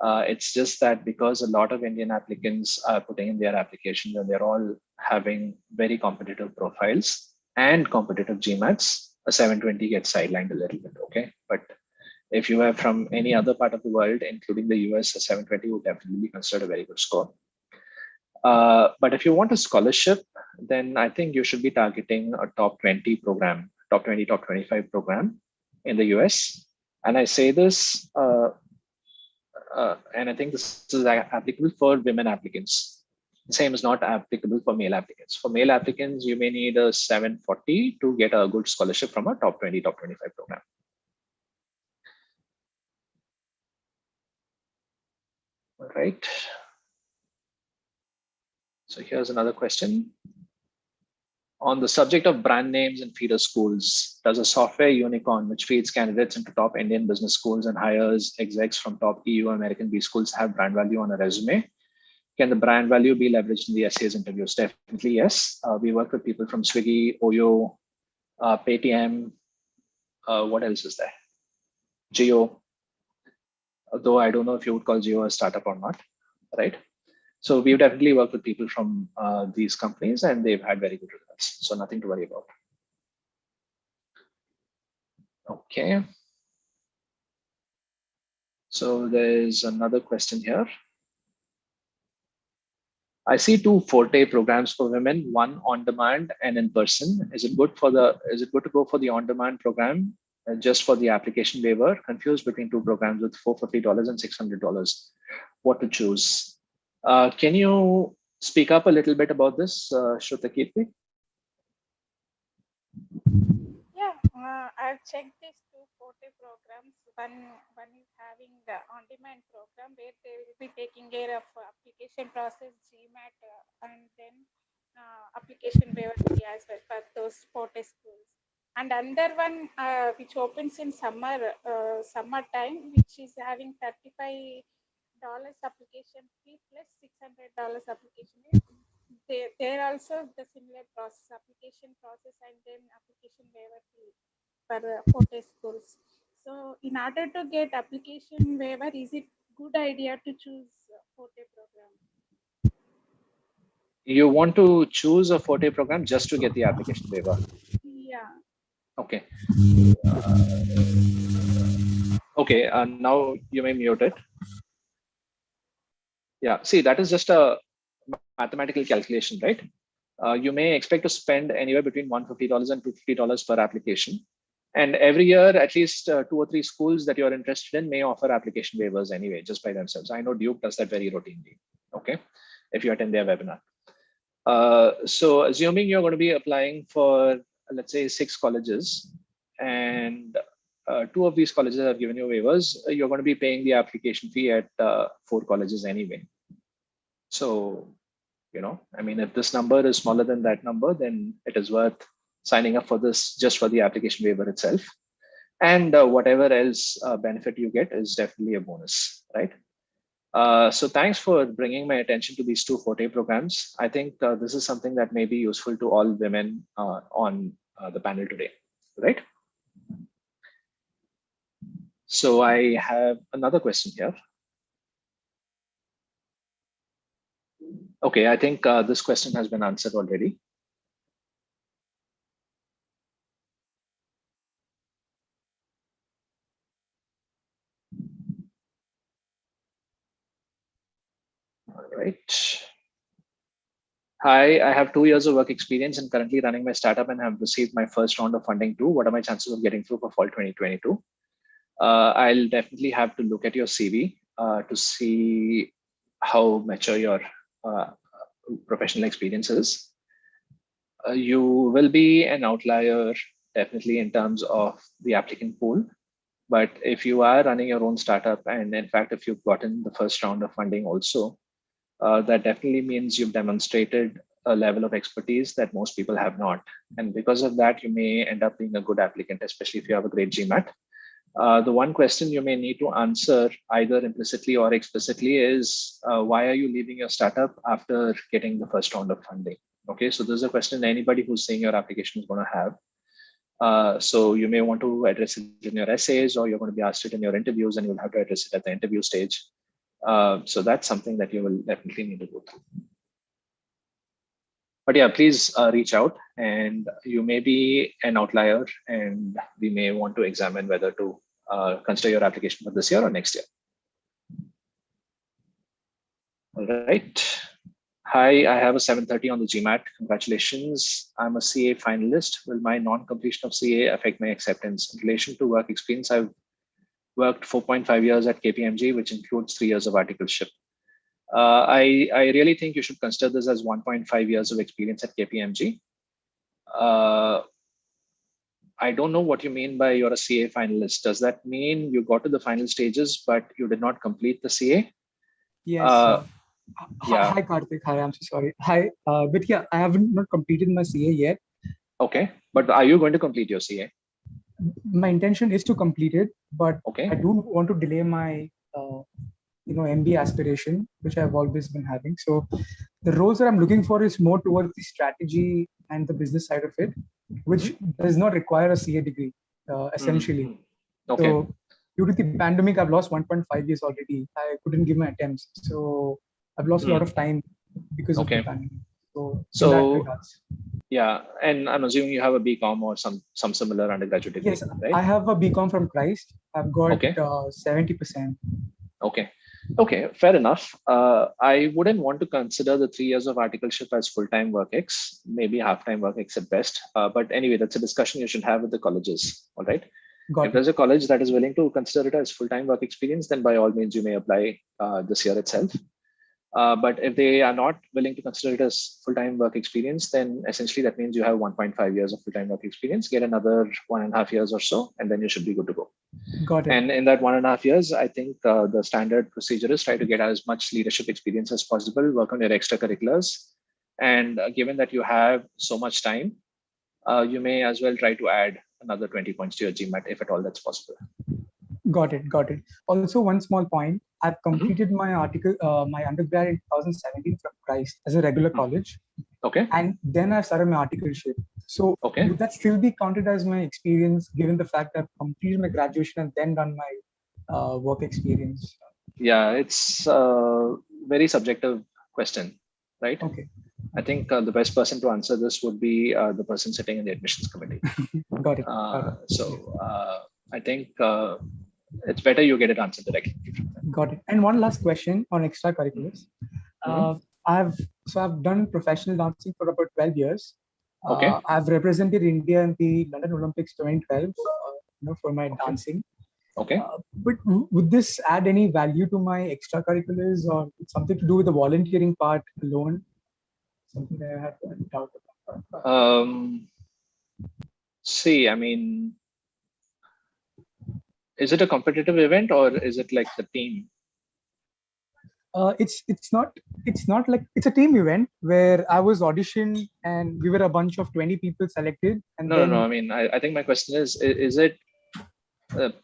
It's just that because a lot of Indian applicants are putting in their applications and they're all having very competitive profiles and competitive GMATs, a 720 gets sidelined a little bit, okay? But if you are from any other part of the world, including the US, a 720 would definitely be considered a very good score. But if you want a scholarship, then I think you should be targeting a top 20 program, top 20, top 25 program in the US. And I say this, and I think this is applicable for women applicants. The same is not applicable for male applicants. For male applicants, you may need a 740 to get a good scholarship from a top 20, top 25 program. All right. So here's another question. On the subject of brand names and feeder schools, does a software unicorn which feeds candidates into top Indian business schools and hires execs from top EU American B schools have brand value on a resume? Can the brand value be leveraged in the essays interviews? Definitely yes. We work with people from Swiggy, Oyo, Paytm. What else is there? Geo. Though I don't know if you would call Geo a startup or not, right? So we've definitely worked with people from these companies and they've had very good results. So nothing to worry about. Okay. So there's another question here. I see 2 Forte programs for women, one on demand and in person. Is it good to go for the on demand program just for the application waiver? Confused between 2 programs with $450 and $600. What to choose? Can you speak up a little bit about this, Shrutakirti? Yeah, I've checked these 2 Forte programs. One is having the on-demand program where they will be taking care of application process, Gmat, and then application waiver fee as well for those Forte schools. And another one which opens in summertime, which is having $35 application fee plus $600 application fee. They're also the similar process, application process, and then application waiver fee for Forte schools. So in order to get application waiver, is it good idea to choose Forte program? You want to choose a Forte program just to get the application waiver? Yeah. Okay. Okay, now you may mute it. Yeah, see, that is just a mathematical calculation, right? You may expect to spend anywhere between $150 and $250 per application. And every year, at least 2 or 3 schools that you're interested in may offer application waivers anyway, just by themselves. I know Duke does that very routinely, okay, if you attend their webinar. So assuming you're going to be applying for, let's say, 6 colleges, and 2 of these colleges have given you waivers, you're going to be paying the application fee at 4 colleges anyway. So, I mean, if this number is smaller than that number, then it is worth signing up for this just for the application waiver itself. And whatever else benefit you get is definitely a bonus, right? So thanks for bringing my attention to these 2 Forte programs. I think this is something that may be useful to all women on the panel today, right? So I have another question here. Okay, I think this question has been answered already. All right. Hi, I have 2 years of work experience and currently running my startup and have received my first round of funding too. What are my chances of getting through for fall 2022? I'll definitely have to look at your CV to see how mature your professional experience is. You will be an outlier definitely in terms of the applicant pool. But if you are running your own startup, and in fact, if you've gotten the first round of funding also, that definitely means you've demonstrated a level of expertise that most people have not. And because of that, you may end up being a good applicant, especially if you have a great GMAT. The one question you may need to answer either implicitly or explicitly is, why are you leaving your startup after getting the first round of funding? Okay, so this is a question anybody who's seeing your application is going to have. So you may want to address it in your essays, or you're going to be asked it in your interviews, and you'll have to address it at the interview stage. So that's something that you will definitely need to go through. But yeah, please reach out, and you may be an outlier, and we may want to examine whether to consider your application for this year or next year. All right. Hi, I have a 730 on the GMAT. Congratulations. I'm a CA finalist. Will my non-completion of CA affect my acceptance? In relation to work experience, I've worked 4.5 years at KPMG, which includes 3 years of articleship. I really think you should consider this as 1.5 years of experience at KPMG. I don't know what you mean by you're a CA finalist. Does that mean you got to the final stages, but you did not complete the CA? Yes. Yeah. Hi, Karthik. Hi, I'm so sorry. Hi, but yeah, I haven't not completed my CA yet. Okay, but are you going to complete your CA? My intention is to complete it, but okay. I don't want to delay my MBA aspiration, which I've always been having. So the roles that I'm looking for is more towards the strategy and the business side of it, which does not require a CA degree, essentially. Okay. So due to the pandemic, I've lost 1.5 years already. I couldn't give my attempts. So I've lost a lot of time because of the pandemic. So in that regards. Yeah, and I'm assuming you have a BCom or some similar undergraduate degree, yes, right? I have a BCom from Christ. I've got 70%. Okay. Okay, fair enough. I wouldn't want to consider the 3 years of articleship as full-time work ex, maybe half-time work ex at best. But anyway, that's a discussion you should have with the colleges. All right. Got If it. there's a college that is willing to consider it as full-time work experience, then by all means you may apply this year itself. But if they are not willing to consider it as full-time work experience, then essentially that means you have 1.5 years of full-time work experience, get another 1.5 years or so, and then you should be good to go. Got it. And in that 1.5 years, I think the standard procedure is try to get as much leadership experience as possible, work on your extracurriculars. And given that you have so much time, you may as well try to add another 20 points to your GMAT if at all that's possible. Got it. Got it. Also, one small point. I've completed my my undergrad in 2017 from Christ as a regular college. Okay. And then I started my articleship. So okay, would that still be counted as my experience, given the fact that I've completed my graduation and then done my work experience? Yeah, it's a very subjective question, right? Okay. I think the best person to answer this would be the person sitting in the admissions committee. Got it. Got it. So I think it's better you get it answered directly. Got it. And one last question on extracurriculars. I've done professional dancing for about 12 years. Okay. I've represented India in the London Olympics 2012 for my dancing. Okay. But would this add any value to my extracurriculars, or something to do with the volunteering part alone? Something that I had to doubt about. See, I mean, is it a competitive event or is it like the team? It's not like it's a team event where I was auditioned and we were a bunch of 20 people selected. And no. I mean, I think my question is it?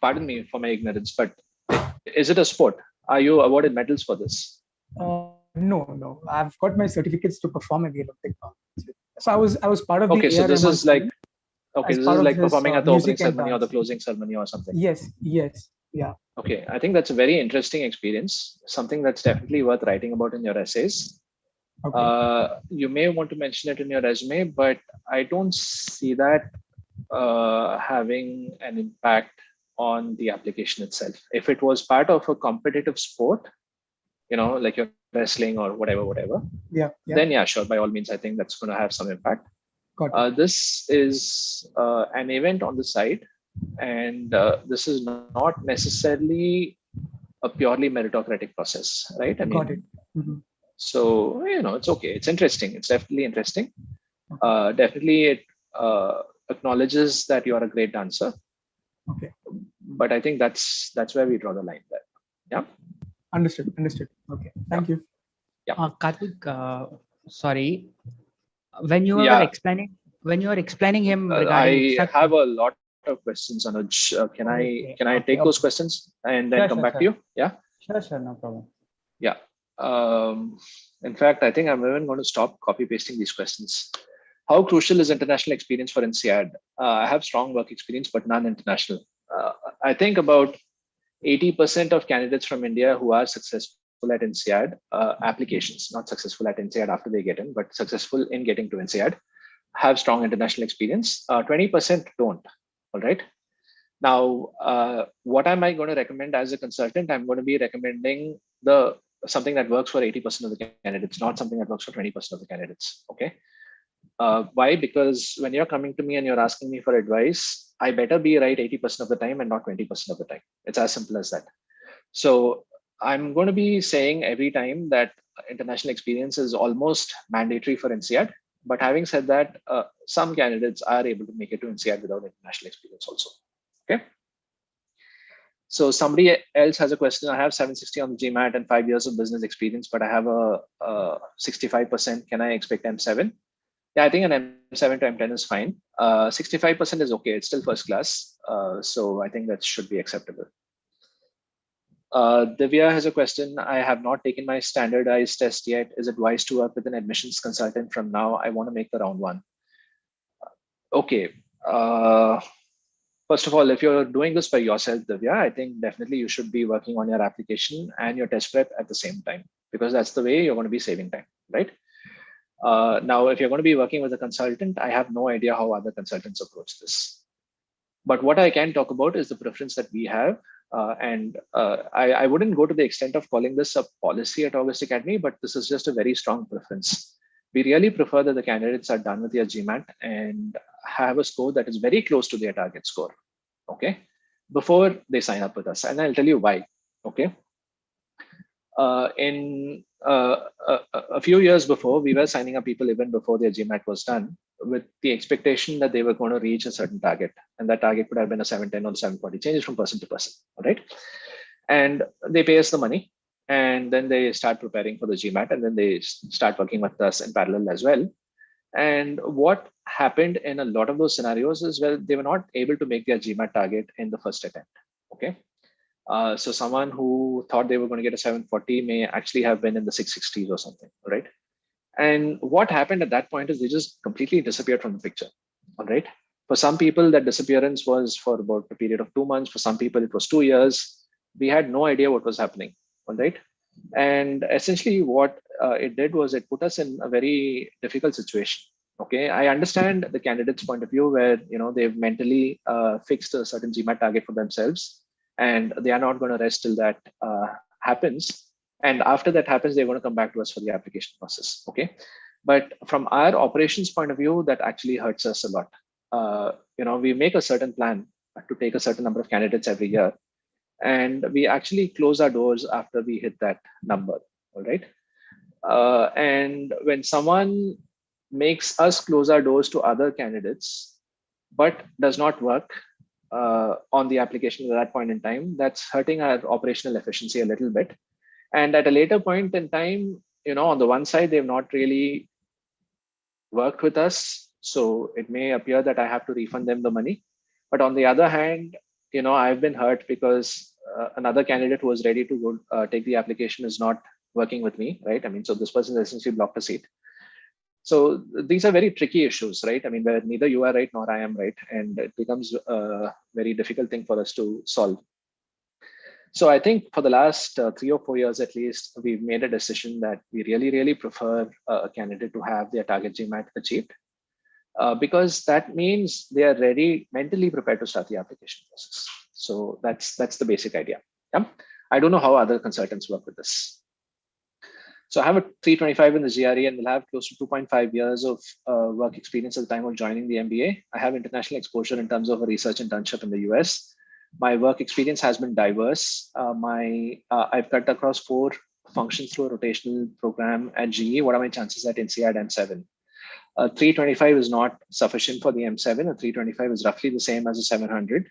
Pardon me for my ignorance, but is it a sport? Are you awarded medals for this? No. I've got my certificates to perform at the Olympic. So I was part of the. Okay, so this is like this is like performing at the opening ceremony or the closing ceremony or something. Yes. Yeah. Okay, I think that's a very interesting experience. Something that's definitely worth writing about in your essays. Okay. You may want to mention it in your resume, but I don't see that having an impact on the application itself. If it was part of a competitive sport, like you're wrestling or whatever. Yeah. Then yeah, sure. By all means, I think that's going to have some impact. This is an event on the side, and this is not necessarily a purely meritocratic process, right? I mean, Got it. So it's okay. It's interesting. It's definitely interesting. Definitely, it acknowledges that you are a great dancer. Okay. But I think that's where we draw the line there. Yeah. Understood. Okay. Thank you. Yeah. Karthik, sorry. When you were explaining him regarding I have a lot of questions, Anuj. Can I take those questions and then come back to you? Yeah. Sure. No problem. Yeah. In fact, I think I'm even going to stop copy pasting these questions. How crucial is international experience for Insead? I have strong work experience, but none international. I think about 80% of candidates from India who are successful at Insead applications, not successful at Insead after they get in, but successful in getting to Insead, have strong international experience. 20% don't. All right. Now, what am I going to recommend as a consultant? I'm going to be recommending something that works for 80% of the candidates, not something that works for 20% of the candidates. Okay. Why? Because when you're coming to me and you're asking me for advice, I better be right 80% of the time and not 20% of the time. It's as simple as that. So I'm going to be saying every time that international experience is almost mandatory for Insead. But having said that, some candidates are able to make it to Insead without international experience also. Okay. So somebody else has a question. I have 760 on the GMAT and 5 years of business experience, but I have a 65%. Can I expect M7? Yeah, I think an M7 to M10 is fine. 65% is okay. It's still first class. So I think that should be acceptable. Divya has a question. I have not taken my standardized test yet. Is it wise to work with an admissions consultant from now? I want to make the round one. Okay. First of all, if you're doing this by yourself, Divya, I think definitely you should be working on your application and your test prep at the same time, because that's the way you're going to be saving time, right? Now, if you're going to be working with a consultant, I have no idea how other consultants approach this. But what I can talk about is the preference that we have I wouldn't go to the extent of calling this a policy at August Academy, but this is just a very strong preference. We really prefer that the candidates are done with their GMAT and have a score that is very close to their target score, okay, before they sign up with us. And I'll tell you why, okay. A few years before, we were signing up people even before their GMAT was done with the expectation that they were going to reach a certain target. And that target could have been a 710 or 740, changes from person to person, all right? And they pay us the money and then they start preparing for the GMAT and then they start working with us in parallel as well. And what happened in a lot of those scenarios is, well, they were not able to make their GMAT target in the first attempt, okay? So someone who thought they were going to get a 740 may actually have been in the 660s or something, right? And what happened at that point is they just completely disappeared from the picture, all right? For some people, that disappearance was for about a period of 2 months. For some people, it was 2 years. We had no idea what was happening, all right? And essentially what it did was it put us in a very difficult situation, okay? I understand the candidate's point of view where, you know, they've mentally fixed a certain GMAT target for themselves and they are not going to rest till that happens. And after that happens, they're going to come back to us for the application process, okay? But from our operations point of view, that actually hurts us a lot. You know, we make a certain plan to take a certain number of candidates every year, and we actually close our doors after we hit that number, all right? And when someone makes us close our doors to other candidates, but does not work on the application at that point in time, that's hurting our operational efficiency a little bit. And at a later point in time, you know, on the one side, they've not really worked with us. So it may appear that I have to refund them the money. But on the other hand, you know, I've been hurt because another candidate who was ready to go take the application is not working with me, right? I mean, so this person essentially blocked a seat. So these are very tricky issues, right? I mean, where neither you are right nor I am right. And it becomes a very difficult thing for us to solve. So I think for the last 3 or 4 years, at least, we've made a decision that we really, really prefer a candidate to have their target GMAT achieved, because that means they are ready, mentally prepared to start the application process. So that's the basic idea. Yeah? I don't know how other consultants work with this. So I have a 325 in the GRE and will have close to 2.5 years of work experience at the time of joining the MBA. I have international exposure in terms of a research internship in the US. My work experience has been diverse. I've cut across 4 functions through a rotational program at GE. What are my chances at Insead M7? 325 is not sufficient for the M7. A 325 is roughly the same as a 700.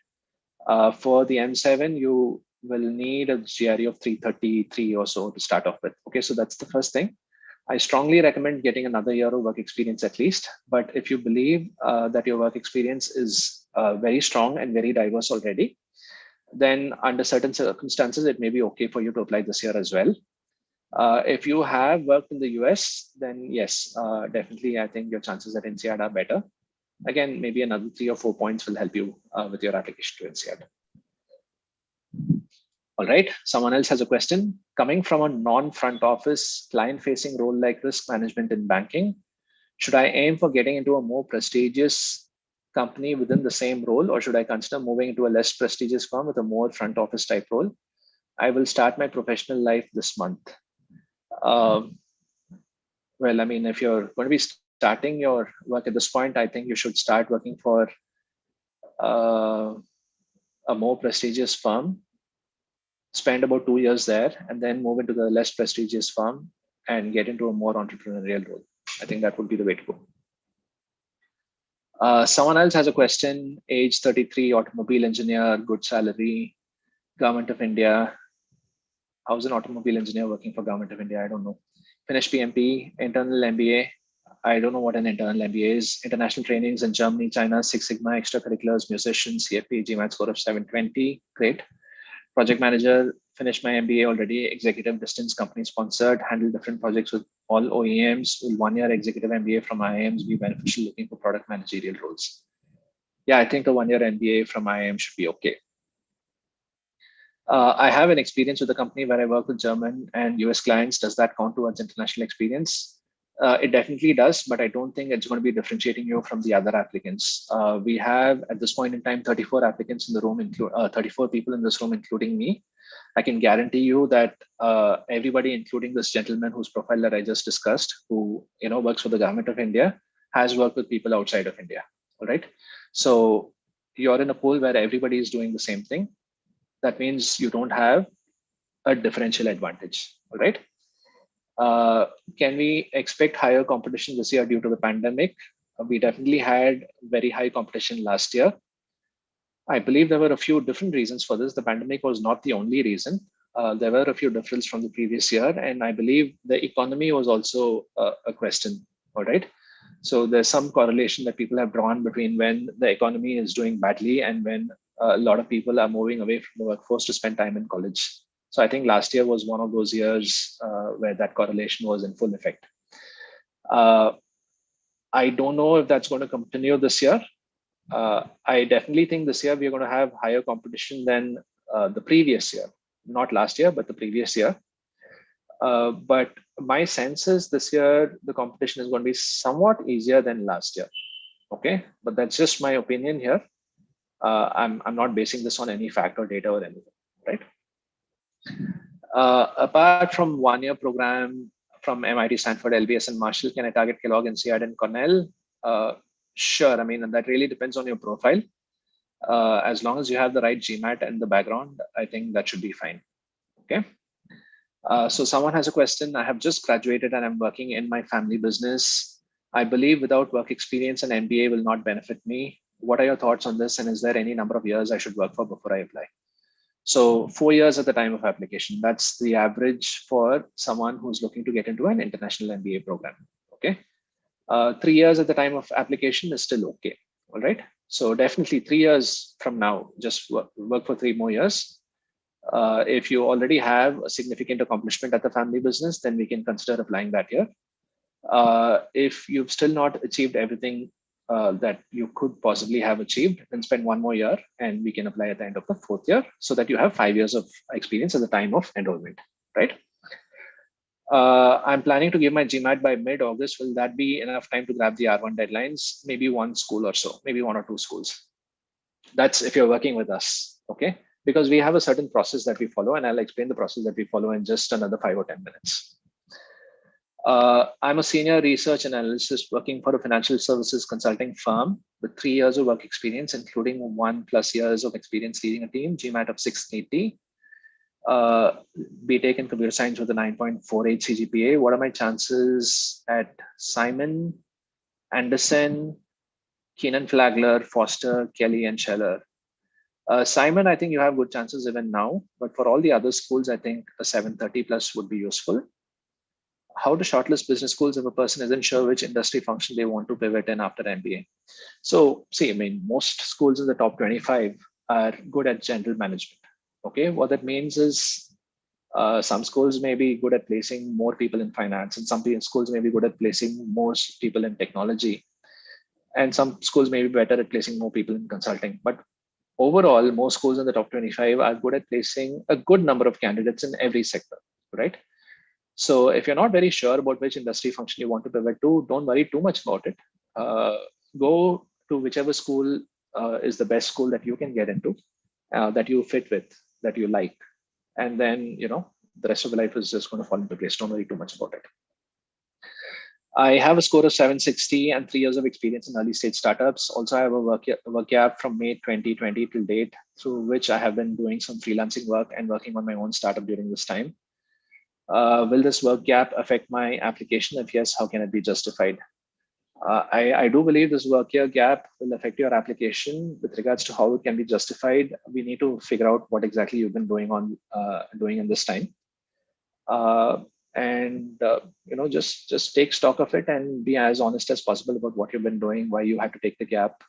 For the M7, you will need a GRE of 333 or so to start off with. Okay, so that's the first thing. I strongly recommend getting another year of work experience at least. But if you believe that your work experience is very strong and very diverse already, then under certain circumstances, it may be okay for you to apply this year as well. If you have worked in the US, then yes, definitely, I think your chances at Insead are better. Again, maybe another 3 or 4 points will help you with your application to Insead. All right, someone else has a question. Coming from a non-front office client-facing role like risk management in banking, should I aim for getting into a more prestigious company within the same role, or should I consider moving into a less prestigious firm with a more front office type role? I will start my professional life this month. Well, I mean, if you're going to be starting your work at this point, I think you should start working for a more prestigious firm, spend about 2 years there, and then move into the less prestigious firm and get into a more entrepreneurial role. I think that would be the way to go. Someone else has a question. Age 33, automobile engineer, good salary, Government of India. How's an automobile engineer working for Government of India? I don't know. Finished PMP, internal MBA. I don't know what an internal MBA is. International trainings in Germany, China, Six Sigma, extracurriculars, musician, CFP, GMAT score of 720. Great. Project manager, finished my MBA already, executive distance, company sponsored, handle different projects with all OEMs. Will 1 year executive MBA from IIMs be beneficial looking for product managerial roles? Yeah, I think a 1 year MBA from IIM should be okay. I have an experience with a company where I work with German and US clients. Does that count towards international experience? It definitely does, but I don't think it's going to be differentiating you from the other applicants. We have at this point in time 34 applicants in the room, 34 people in this room, including me. I can guarantee you that everybody, including this gentleman whose profile that I just discussed, who works for the government of India, has worked with people outside of India. All right. So you're in a pool where everybody is doing the same thing. That means you don't have a differential advantage. All right. Can we expect higher competition this year due to the pandemic? We definitely had very high competition last year. I believe there were a few different reasons for this. The pandemic was not the only reason. There were a few differences from the previous year. And I believe the economy was also a question. All right. So there's some correlation that people have drawn between when the economy is doing badly and when a lot of people are moving away from the workforce to spend time in college. So I think last year was one of those years where that correlation was in full effect. I don't know if that's going to continue this year. I definitely think this year we're going to have higher competition than the previous year, not last year, but the previous year. But my sense is this year, the competition is going to be somewhat easier than last year. Okay, but that's just my opinion here. I'm not basing this on any fact or data or anything, right? Apart from one-year program from MIT, Stanford, LBS, and Marshall, can I target Kellogg, Insead, and Cornell? Sure. I mean, and that really depends on your profile. As long as you have the right Gmat and the background, I think that should be fine. Okay. So someone has a question. I have just graduated and I'm working in my family business. I believe without work experience, an MBA will not benefit me. What are your thoughts on this? And is there any number of years I should work for before I apply? So 4 years at the time of application. That's the average for someone who's looking to get into an international MBA program. Okay. 3 years at the time of application is still okay. All right. So definitely 3 years from now, just work for 3 more years. If you already have a significant accomplishment at the family business, then we can consider applying that year. If you've still not achieved everything that you could possibly have achieved, then spend 1 more year and we can apply at the end of the 4th year so that you have 5 years of experience at the time of enrollment, right? I'm planning to give my Gmat by mid-August. Will that be enough time to grab the R1 deadlines? Maybe 1 school or so, maybe 1 or 2 schools. That's if you're working with us, okay? Because we have a certain process that we follow, and I'll explain the process that we follow in just another 5 or 10 minutes. I'm a senior research and analyst working for a financial services consulting firm with 3 years of work experience, including 1+ years of experience leading a team, Gmat of 680. BTech in computer science with a 9.48 CGPA. What are my chances at Simon, Anderson, Keenan Flagler, Foster, Kelly, and Scheller? Simon, I think you have good chances even now, but for all the other schools, I think a 730+ would be useful. How to shortlist business schools if a person isn't sure which industry function they want to pivot in after MBA? So see, I mean, most schools in the top 25 are good at general management. Okay, what that means is some schools may be good at placing more people in finance, and some schools may be good at placing more people in technology, and some schools may be better at placing more people in consulting. But overall, most schools in the top 25 are good at placing a good number of candidates in every sector, right? So if you're not very sure about which industry function you want to pivot to, don't worry too much about it. Go to whichever school is the best school that you can get into, that you fit with, that you like. And then, the rest of the life is just going to fall into place. Don't worry too much about it. I have a score of 760 and 3 years of experience in early stage startups. Also, I have a work gap from May 2020 till date, through which I have been doing some freelancing work and working on my own startup during this time. Will this work gap affect my application? If yes, how can it be justified? I do believe this work year gap will affect your application. With regards to how it can be justified, we need to figure out what exactly you've been doing in this time. Just take stock of it and be as honest as possible about what you've been doing, why you had to take the gap,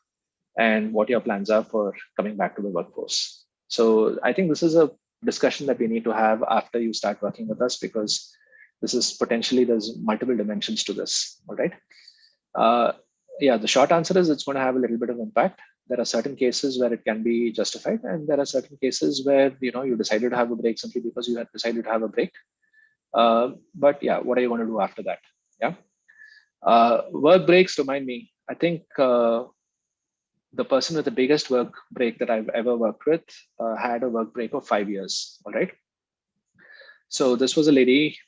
and what your plans are for coming back to the workforce. So I think this is a discussion that we need to have after you start working with us, because this is potentially, there's multiple dimensions to this. All right. The short answer is it's going to have a little bit of impact. There are certain cases where it can be justified, and there are certain cases where you decided to have a break simply because you had decided to have a break. But yeah, what are you going to do after that? Yeah. Work breaks remind me, I think the person with the biggest work break that I've ever worked with had a work break of 5 years. All right. So this was a lady,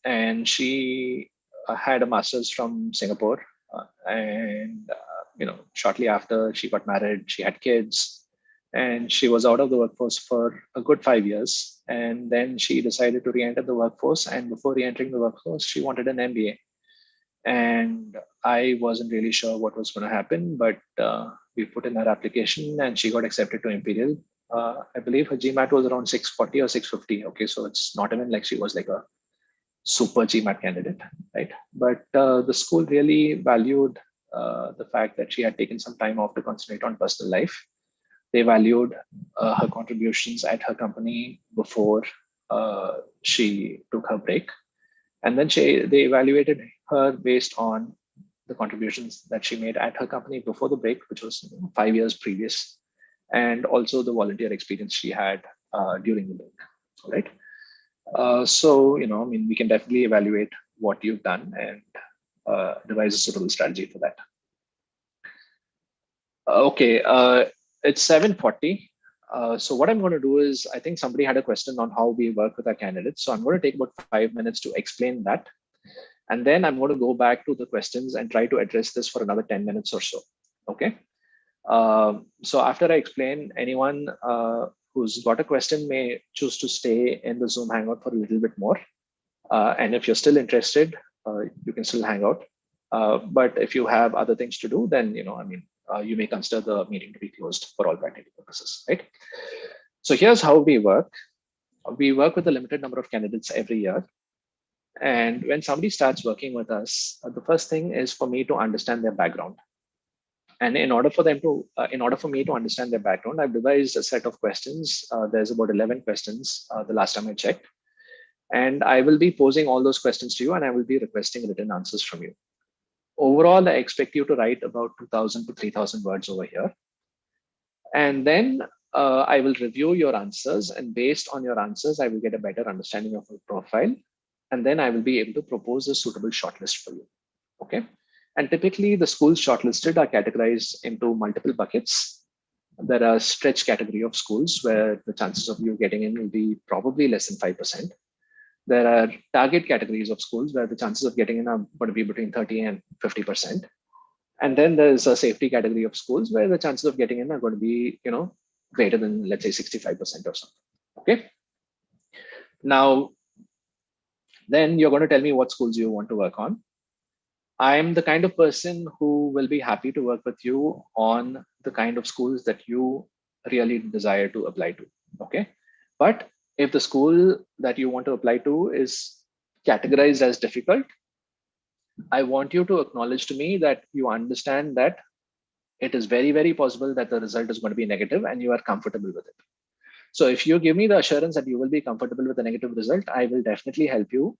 and she had a master's from Singapore, and shortly after she got married, she had kids, and she was out of the workforce for a good 5 years. And then she decided to re-enter the workforce. And before re-entering the workforce, she wanted an MBA. And I wasn't really sure what was going to happen, but we put in her application and she got accepted to Imperial. I believe her Gmat was around 640 or 650. Okay, so it's not even like she was like a super Gmat candidate, right? But the school really valued the fact that she had taken some time off to concentrate on personal life. They valued her contributions at her company before she took her break. And then they evaluated her based on the contributions that she made at her company before the break, which was 5 years previous, and also the volunteer experience she had during the break. All right. So, we can definitely evaluate what you've done and devise a suitable strategy for that. Okay, it's 7:40. So what I'm going to do is, I think somebody had a question on how we work with our candidates. So I'm going to take about 5 minutes to explain that. And then I'm going to go back to the questions and try to address this for another 10 minutes or so. Okay. So after I explain, anyone who's got a question may choose to stay in the Zoom Hangout for a little bit more. And if you're still interested, you can still hang out. But if you have other things to do, then, you may consider the meeting to be closed for all practical purposes, right? So here's how we work. We work with a limited number of candidates every year. And when somebody starts working with us, the first thing is for me to understand their background. And in order for me to understand their background, I've devised a set of questions. There's about 11 questions the last time I checked. And I will be posing all those questions to you, and I will be requesting written answers from you. Overall, I expect you to write about 2,000 to 3,000 words over here. And then I will review your answers. And based on your answers, I will get a better understanding of your profile. And then I will be able to propose a suitable shortlist for you. Okay. And typically, the schools shortlisted are categorized into multiple buckets. There are stretch category of schools where the chances of you getting in will be probably less than 5%. There are target categories of schools where the chances of getting in are going to be between 30 and 50%. And then there's a safety category of schools where the chances of getting in are going to be, greater than, let's say, 65% or something. Okay. Now, then you're going to tell me what schools you want to work on. I'm the kind of person who will be happy to work with you on the kind of schools that you really desire to apply to. Okay. But if the school that you want to apply to is categorized as difficult, I want you to acknowledge to me that you understand that it is very, very possible that the result is going to be negative and you are comfortable with it. So if you give me the assurance that you will be comfortable with a negative result, I will definitely help you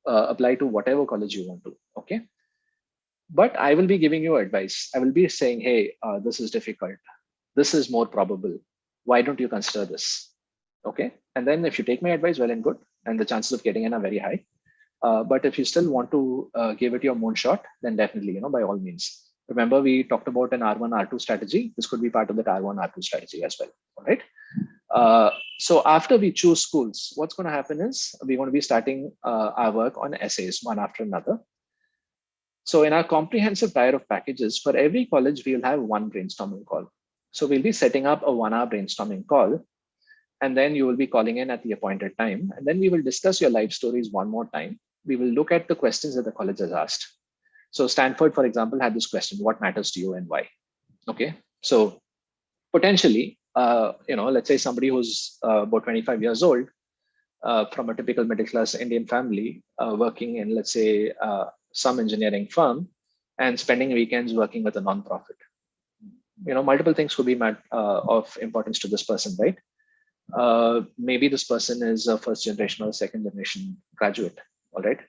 apply to whatever college you want to. Okay. But I will be giving you advice. I will be saying, hey, this is difficult. This is more probable. Why don't you consider this? Okay. And then if you take my advice, well and good, and the chances of getting in are very high. But if you still want to give it your moonshot, then definitely, by all means. Remember, we talked about an R1, R2 strategy. This could be part of that R1, R2 strategy as well. All right. So after we choose schools, what's going to happen is we're going to be starting our work on essays one after another. So in our comprehensive tier of packages, for every college, we'll have one brainstorming call. So we'll be setting up a 1-hour brainstorming call. And then you will be calling in at the appointed time. And then we will discuss your life stories one more time. We will look at the questions that the college has asked. So Stanford, for example, had this question: what matters to you and why? Okay. So potentially, let's say somebody who's about 25 years old, from a typical middle-class Indian family, working in, let's say, some engineering firm and spending weekends working with a nonprofit. Multiple things could be of importance to this person, right? Maybe this person is a first generation or second generation graduate. All right.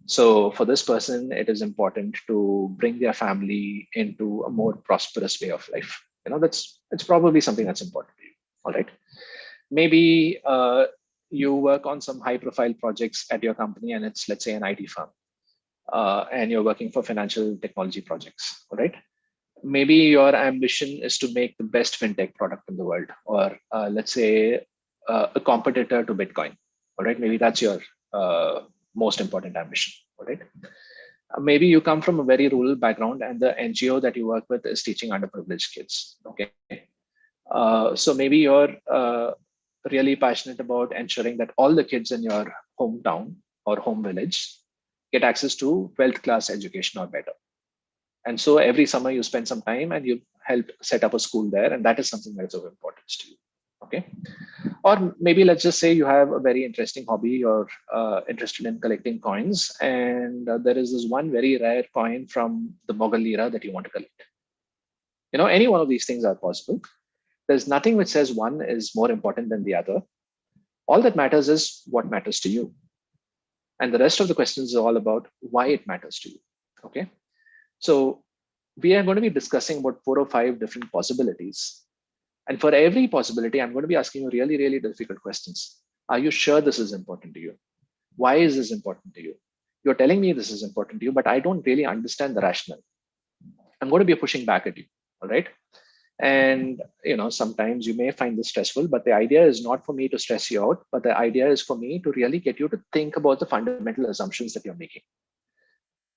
So for this person, it is important to bring their family into a more prosperous way of life. It's probably something that's important to you. All right. Maybe you work on some high profile projects at your company and it's, let's say, an IT firm. and you're working for financial technology projects, right? Maybe your ambition is to make the best fintech product in the world, or let's say a competitor to Bitcoin, all right? Maybe that's your most important ambition, all right? Maybe you come from a very rural background and the NGO that you work with is teaching underprivileged kids, okay? So maybe you're really passionate about ensuring that all the kids in your hometown or home village get access to 12th class education or better. And so every summer you spend some time and you help set up a school there, and that is something that is of importance to you, okay? Or maybe let's just say you have a very interesting hobby, you're interested in collecting coins, and there is this one very rare coin from the Mughal era that you want to collect. You know, any one of these things are possible. There's nothing which says one is more important than the other. All that matters is what matters to you. And the rest of the questions is all about why it matters to you, okay? So we are going to be discussing about 4 or 5 different possibilities. And for every possibility, I'm going to be asking you really, really difficult questions. Are you sure this is important to you? Why is this important to you? You're telling me this is important to you, but I don't really understand the rationale. I'm going to be pushing back at you, all right? And you know, sometimes you may find this stressful, but the idea is not for me to stress you out, but the idea is for me to really get you to think about the fundamental assumptions that you're making.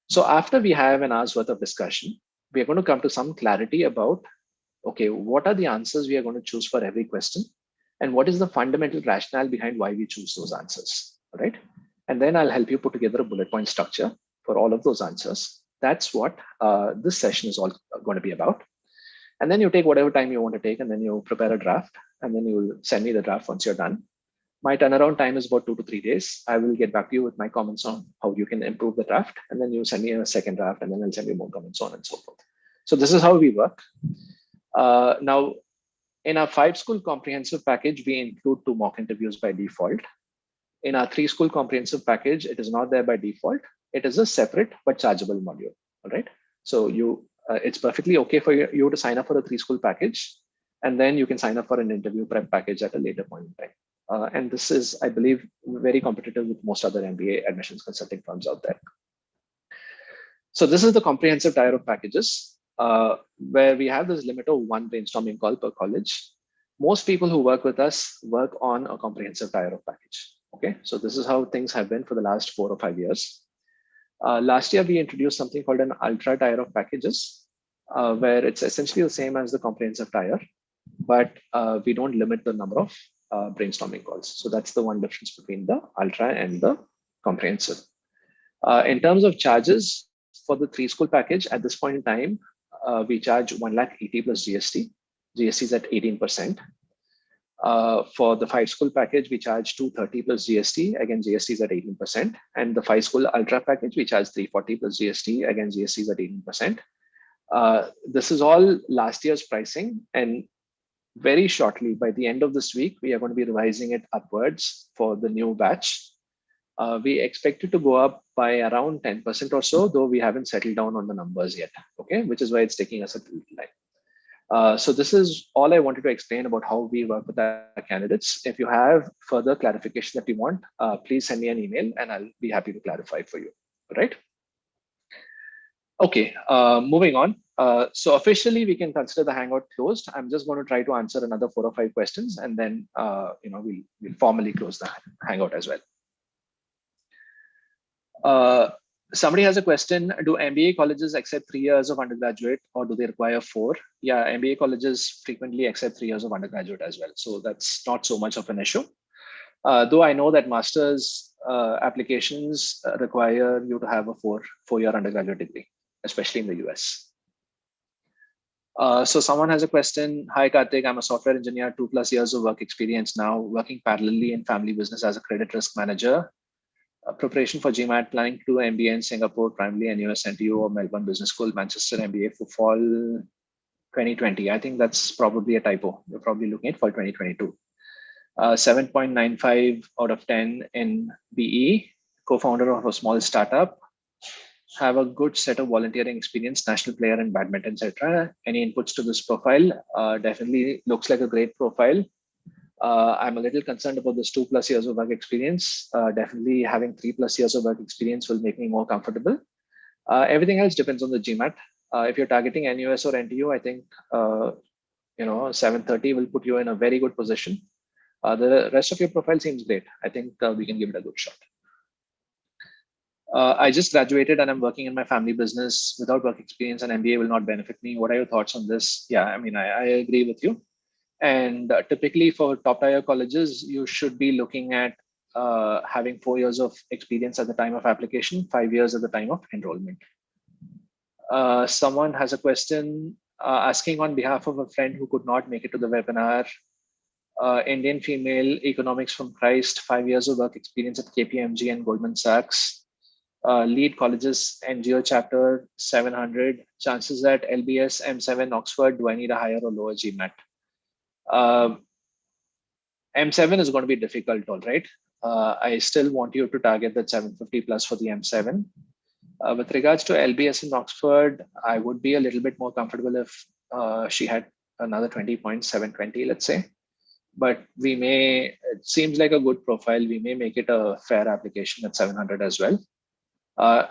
So after we have an hour's worth of discussion, we are going to come to some clarity about, okay, what are the answers we are going to choose for every question? And what is the fundamental rationale behind why we choose those answers, right? And then I'll help you put together a bullet point structure for all of those answers. That's what this session is all going to be about. And then you take whatever time you want to take, and then you prepare a draft, and then you will send me the draft once you're done. My turnaround time is about 2 to 3 days. I will get back to you with my comments on how you can improve the draft, and then you send me a second draft, and then I'll send you more comments on and so forth. So this is how we work. Now, in our 5-school comprehensive package, we include 2 mock interviews by default. In our 3-school comprehensive package, it is not there by default. It is a separate but chargeable module, all right? So it's perfectly okay for you to sign up for a 3-school package, and then you can sign up for an interview prep package at a later point in time. And this is, I believe, very competitive with most other MBA admissions consulting firms out there. So this is the comprehensive tier of packages, where we have this limit of 1 brainstorming call per college. Most people who work with us work on a comprehensive tier of package. Okay, so this is how things have been for the last 4 or 5 years. Last year, we introduced something called an ultra tier of packages, where it's essentially the same as the comprehensive tier, but we don't limit the number of brainstorming calls. So that's the one difference between the ultra and the comprehensive. In terms of charges for the 3-school package, at this point in time, we charge 180 plus GST. GST is at 18%. For the 5-school package, we charge 230 plus GST. Again, GST is at 18%. And the 5-school ultra package, we charge 340 plus GST. Again, GST is at 18%. This is all last year's pricing. And very shortly, by the end of this week, we are going to be revising it upwards for the new batch. We expect it to go up by around 10% or so, though we haven't settled down on the numbers yet, okay, which is why it's taking us a little time. So this is all I wanted to explain about how we work with our candidates. If you have further clarification that you want, please send me an email and I'll be happy to clarify for you, right? Okay, moving on. So officially we can consider the Hangout closed. I'm just going to try to answer another 4 or 5 questions, and then we'll formally close the Hangout as well. Somebody has a question. Do MBA colleges accept 3 years of undergraduate, or do they require 4? Yeah, MBA colleges frequently accept 3 years of undergraduate as well. So that's not so much of an issue. Though I know that master's applications require you to have a 4-year undergraduate degree, especially in the US. So someone has a question. Hi, Karthik, I'm a software engineer, 2+ years of work experience now, working parallelly in family business as a credit risk manager. Preparation for Gmat, planning to do MBA in Singapore, primarily and US NTU or Melbourne Business School, Manchester MBA for fall 2020. I think that's probably a typo. You're probably looking at fall 2022. 7.95 out of 10 in BE, co-founder of a small startup, have a good set of volunteering experience, national player in badminton, etc. Any inputs to this profile? Definitely looks like a great profile. I'm a little concerned about this 2+ years of work experience. Definitely having 3+ years of work experience will make me more comfortable. Everything else depends on the GMAT. If you're targeting NUS or NTU, I think 730 will put you in a very good position. The rest of your profile seems great. I think we can give it a good shot. I just graduated and I'm working in my family business. Without work experience, an MBA will not benefit me. What are your thoughts on this? Yeah, I mean, I agree with you. And typically for top tier colleges, you should be looking at having 4 years of experience at the time of application, 5 years at the time of enrollment. Someone has a question asking on behalf of a friend who could not make it to the webinar. Indian female, economics from Christ, 5 years of work experience at KPMG and Goldman Sachs. Lead colleges, NGO chapter 700. Chances at LBS, M7, Oxford. Do I need a higher or lower GMAT? M7 is going to be difficult, all right. I still want you to target that 750 plus for the M7. With regards to LBS in Oxford, I would be a little bit more comfortable if she had another 20 points, 720, let's say. But we may, it seems like a good profile. We may make it a fair application at 700 as well.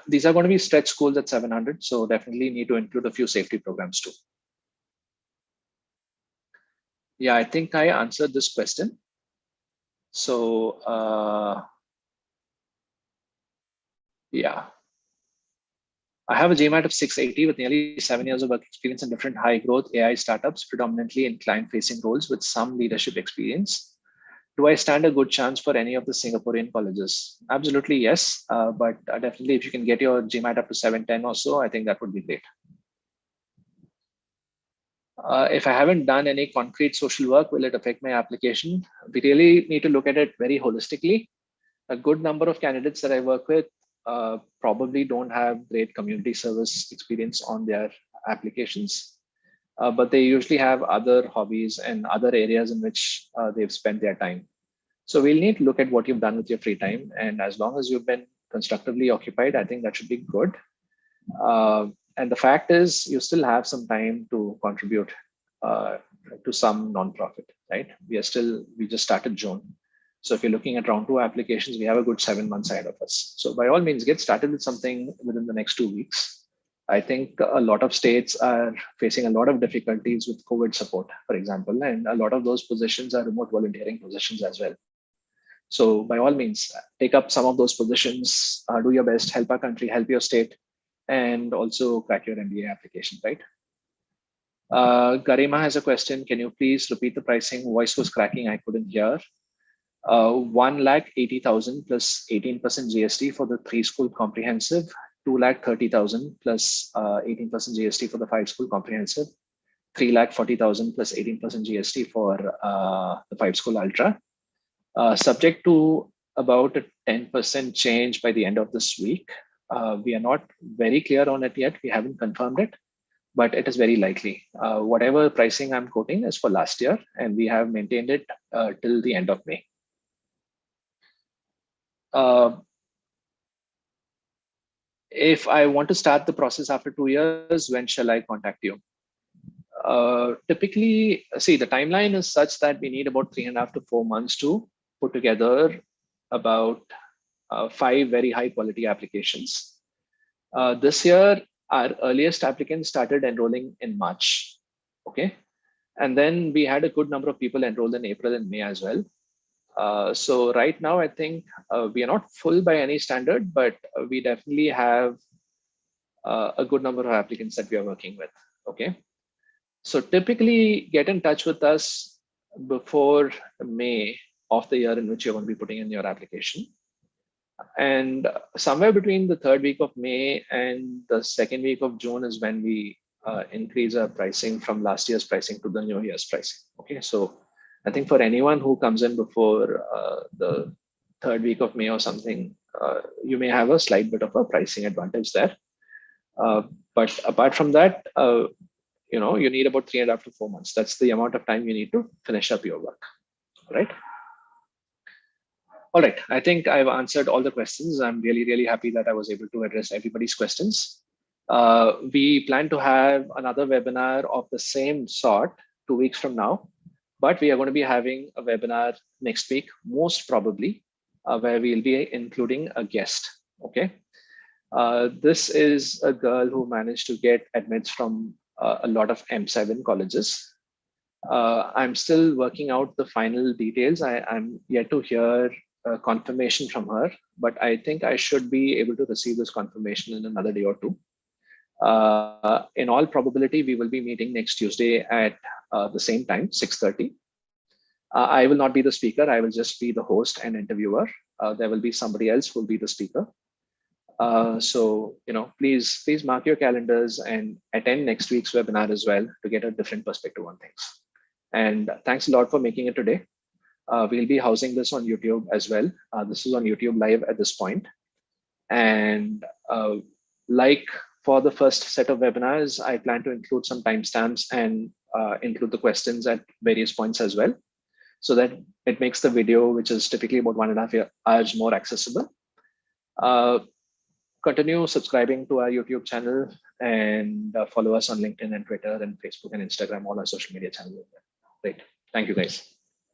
These are going to be stretch schools at 700, so definitely need to include a few safety programs too. Yeah, I think I answered this question. So yeah, I have a GMAT of 680 with nearly 7 years of work experience in different high growth AI startups, predominantly in client facing roles with some leadership experience. Do I stand a good chance for any of the Singaporean colleges? Absolutely, yes. But definitely if you can get your GMAT up to 710 or so, I think that would be great. If I haven't done any concrete social work, will it affect my application? We really need to look at it very holistically. A good number of candidates that I work with probably don't have great community service experience on their applications, but they usually have other hobbies and other areas in which they've spent their time. So we'll need to look at what you've done with your free time. And as long as you've been constructively occupied, I think that should be good. And the fact is, you still have some time to contribute to some nonprofit, right? We just started June. So if you're looking at round 2 applications, we have a good 7 months ahead of us. So by all means, get started with something within the next 2 weeks. I think a lot of states are facing a lot of difficulties with COVID support, for example, and a lot of those positions are remote volunteering positions as well. So by all means, take up some of those positions, do your best, help our country, help your state, and also crack your MBA application, right? Garima has a question. Can you please repeat the pricing? Voice was cracking, I couldn't hear. 1,80,000 plus 18% GST for the 3-school comprehensive, 2,30,000 plus 18% GST for the 5-school comprehensive, 3,40,000 plus 18% GST for the 5-school ultra. Subject to about a 10% change by the end of this week. We are not very clear on it yet. We haven't confirmed it, but it is very likely. Whatever pricing I'm quoting is for last year, and we have maintained it till the end of May. If I want to start the process after 2 years, when shall I contact you? Typically, see, the timeline is such that we need about 3.5 to 4 months to put together about 5 very high quality applications. This year, our earliest applicants started enrolling in March, okay? And then we had a good number of people enrolled in April and May as well. So right now, I think we are not full by any standard, but we definitely have a good number of applicants that we are working with, okay? So typically get in touch with us before May of the year in which you're going to be putting in your application. And somewhere between the 3rd week of May and the 2nd week of June is when we increase our pricing from last year's pricing to the new year's pricing. Okay, so I think for anyone who comes in before the 3rd week of May or something, you may have a slight bit of a pricing advantage there. But apart from that, you need about 3.5 to 4 months. That's the amount of time you need to finish up your work, right? All right, I think I've answered all the questions. I'm really, really happy that I was able to address everybody's questions. We plan to have another webinar of the same sort 2 weeks from now, but we are going to be having a webinar next week, most probably, where we'll be including a guest, okay? This is a girl who managed to get admits from a lot of M7 colleges. I'm still working out the final details. I'm yet to hear confirmation from her, but I think I should be able to receive this confirmation in another day or two. In all probability, we will be meeting next Tuesday at the same time, 6:30. I will not be the speaker. I will just be the host and interviewer. There will be somebody else who will be the speaker. So, please mark your calendars and attend next week's webinar as well to get a different perspective on things. And thanks a lot for making it today. We'll be housing this on YouTube as well. This is on YouTube live at this point. And like for the first set of webinars, I plan to include some timestamps and include the questions at various points as well, so that it makes the video, which is typically about 1.5 hours, more accessible. Continue subscribing to our YouTube channel and follow us on LinkedIn and Twitter and Facebook and Instagram, all our social media channels. Great. Thank you, guys.